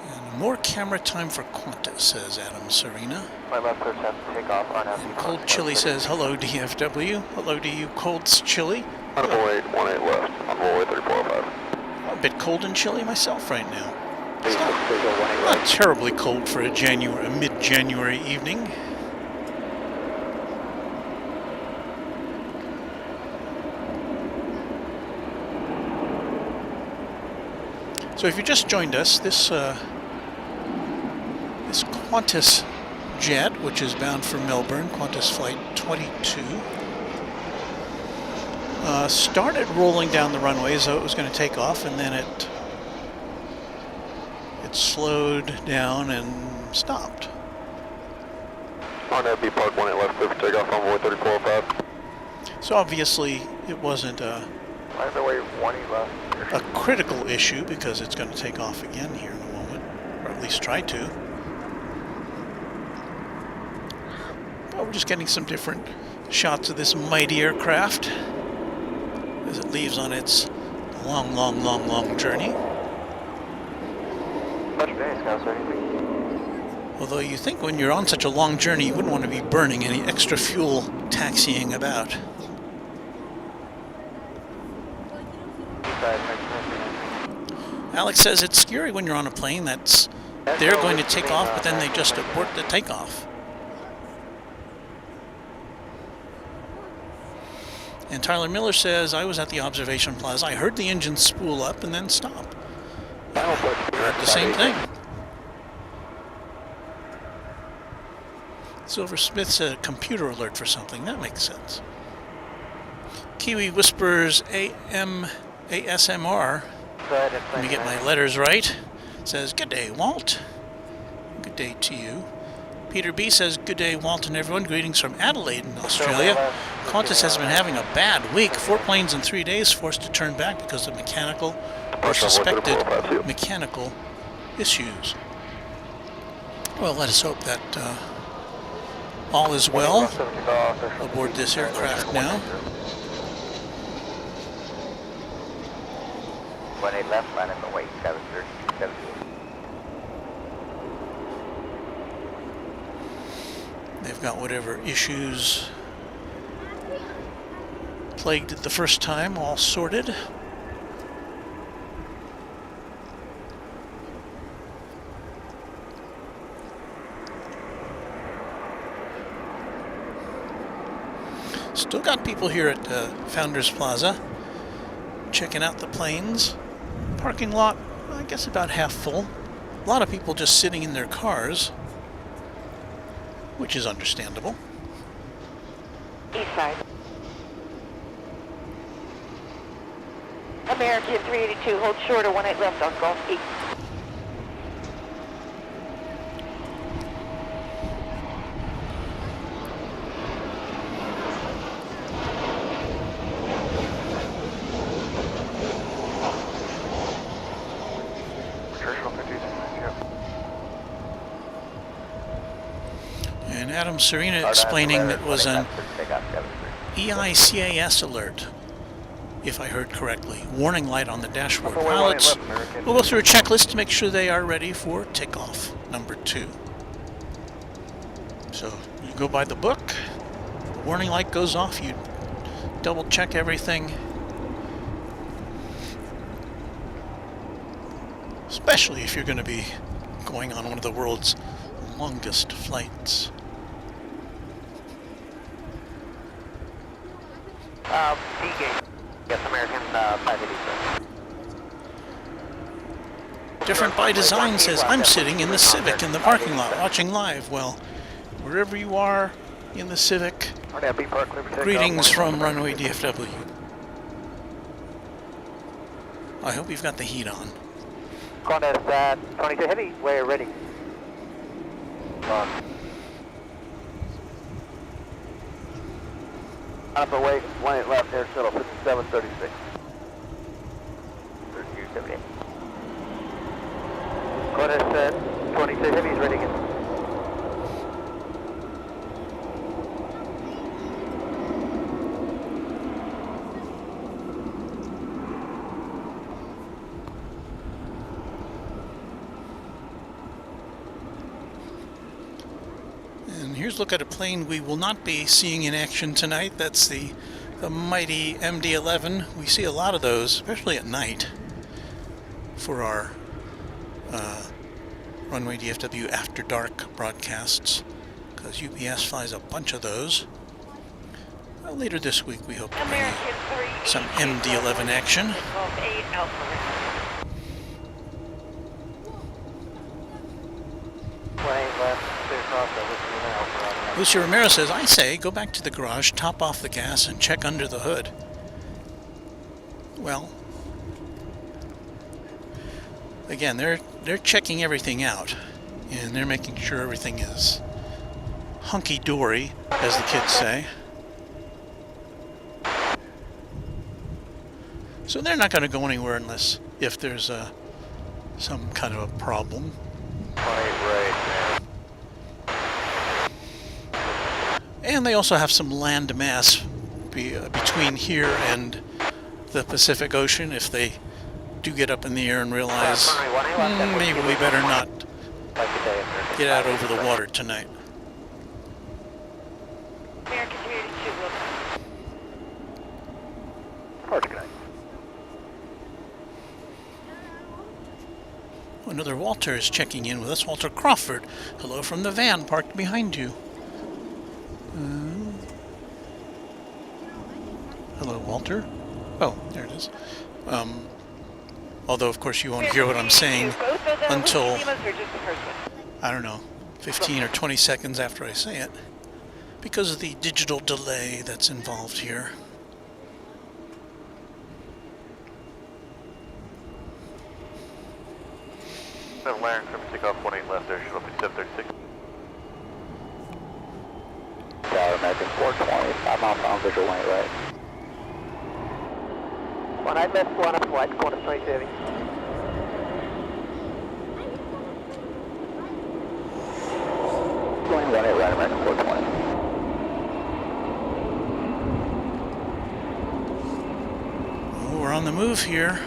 And more camera time for Qantas, says Adam Serena. My left clear to take off. And Cold Chili says, hello DFW. Hello to you, Cold Chili. Envoy 18 left, envoy 3405. I'm a bit cold and chilly myself right now. It's not terribly cold for a mid-January evening. So if you just joined us, this Qantas jet, which is bound for Melbourne, Qantas Flight 22, started rolling down the runway as though it was going to take off, and then it slowed down and stopped. On that B Park 18 left, clear for takeoff, envoy 3405. So obviously it wasn't a critical issue, because it's going to take off again here in a moment, or at least try to. But we're just getting some different shots of this mighty aircraft as it leaves on its long journey. Although you think when you're on such a long journey, you wouldn't want to be burning any extra fuel taxiing about. Alex says it's scary when you're on a plane that's they're going to take off, but then they just abort the takeoff. And Tyler Miller says, I was at the observation plaza. I heard the engine spool up and then stop. I heard the same thing. Silver Smith said a computer alert for something. That makes sense. Kiwi Whispers ASMR. Let me get my letters right. Says, good day, Walt. Good day to you. Peter B says, good day, Walt and everyone. Greetings from Adelaide in Australia. Qantas has been having a bad week. 4 planes in 3 days forced to turn back because of mechanical or suspected mechanical issues. Well, let us hope that all is well aboard this aircraft now. 18 left, line in the wake, 730. They've got whatever issues plagued it the first time all sorted. Still got people here at Founders Plaza checking out the planes. Parking lot, I guess about half full. A lot of people just sitting in their cars, which is understandable. East side. American 382, hold short of 18 left on Gulf East. And Adam Serena explaining that was an EICAS alert, if I heard correctly. Warning light on the dashboard. Pilots will go through a checklist to make sure they are ready for takeoff number 2. So you go by the book, the warning light goes off, you double check everything. Especially if you're going to be going on one of the world's longest flights. D-gate. Yes, American 580. Different by Design says, I'm sitting in the Civic in the parking lot watching live. Well, wherever you are in the Civic, greetings from Runway DFW. I hope you've got the heat on. Qantas 22 Heavy, we're ready. Up away, 18 left, air shuttle 5736. 3278. Qantas 22 Heavy is ready again. And here's a look at a plane we will not be seeing in action tonight. That's the mighty MD-11. We see a lot of those, especially at night, for our Runway DFW After Dark broadcasts, because UPS flies a bunch of those. Later this week we hope to bring you some MD-11 action. Lucy Romero says, I say, go back to the garage, top off the gas, and check under the hood. Well, again, they're checking everything out, and they're making sure everything is hunky-dory, as the kids say. So they're not going to go anywhere unless if there's some kind of a problem. And they also have some land mass between here and the Pacific Ocean if they do get up in the air and realize maybe we better not get out over the water tonight. American 382. Another Walter is checking in with us. Walter Crawford. Hello from the van parked behind you. Hello, Walter. Oh, there it is. Although, of course, you won't hear what I'm saying until, I don't know, 15 or 20 seconds after I say it, because of the digital delay that's involved here. Larry, from takeoff 18 left, air shuttle 5736. Tower American 420, 5 miles on visual lane right. 18 left, 1 up white, Qantas 22 Heavy. Going 18 right, American 420. Oh, we're on the move here.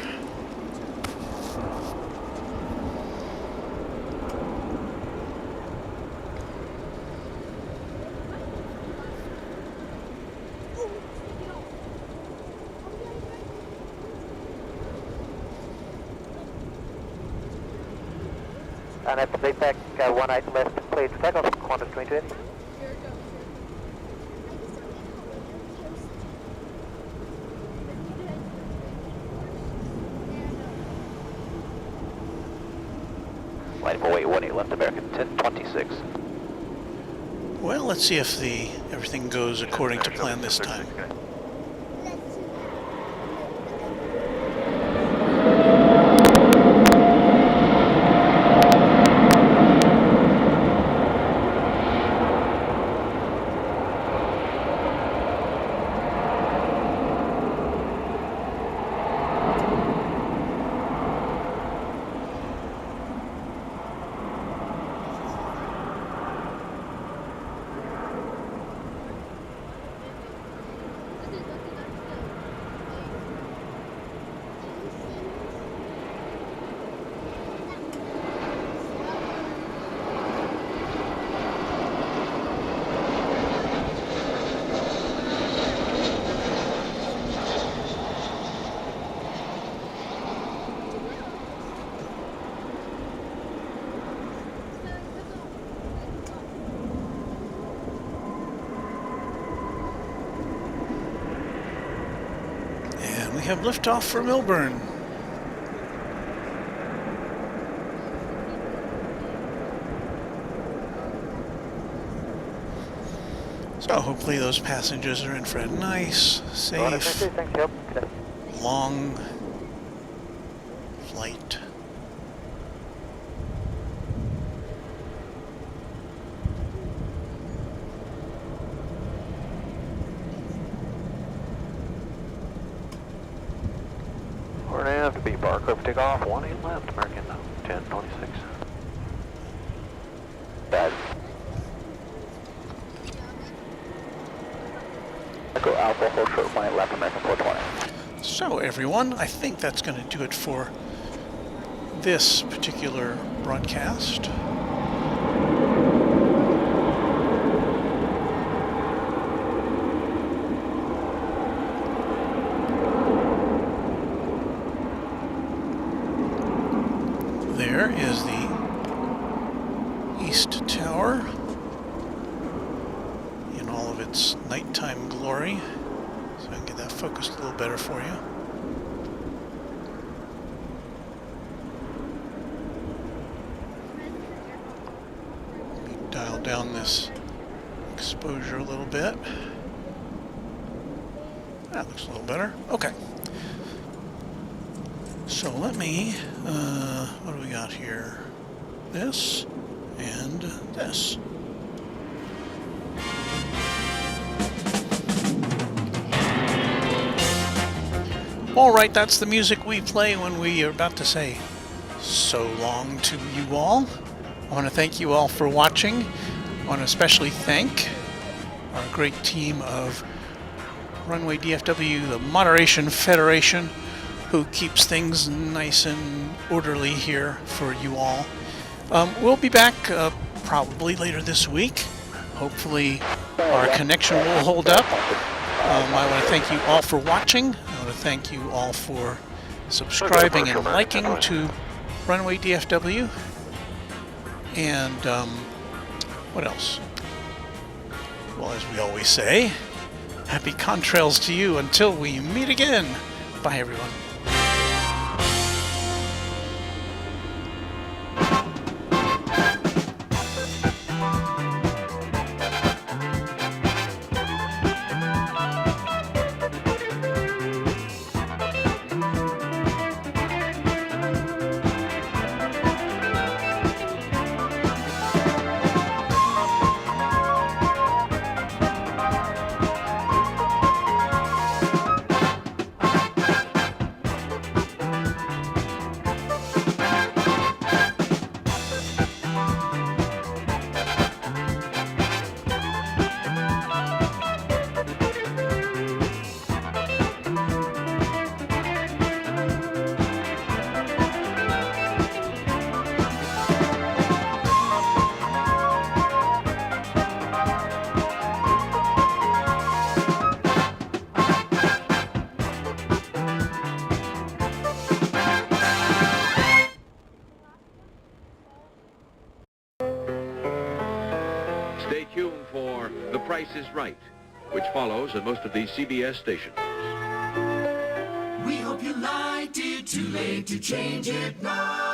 And at the playback, 18 left, cleared for takeoff, Qantas 22 Heavy. Line 4818 left American 1026. Well, let's see if everything goes according to plan this time. And we have liftoff for Melbourne. So hopefully those passengers are in for a nice, safe, long flight. We're going to have to be bar clear for takeoff, 18 left, American 1026. Bad. Echo Alpha, hold short, 18 left, American 420. So everyone, I think that's going to do it for this particular broadcast. There is the East Tower in all of its nighttime glory. So I can get that focused a little better for you. Let me dial down this exposure a little bit. That looks a little better. Okay. So let me, what do we got here? This and this. Alright, that's the music we play when we are about to say so long to you all. I want to thank you all for watching. I want to especially thank our great team of Runway DFW, the Moderation Federation, who keeps things nice and orderly here for you all. We'll be back probably later this week. Hopefully our connection will hold up. I want to thank you all for watching. I want to thank you all for subscribing and liking to Runway DFW. And what else? Well, as we always say, happy contrails to you until we meet again. Bye, everyone. Stay tuned for The Price is Right, which follows at most of these CBS stations. We hope you liked it. Too late to change it now.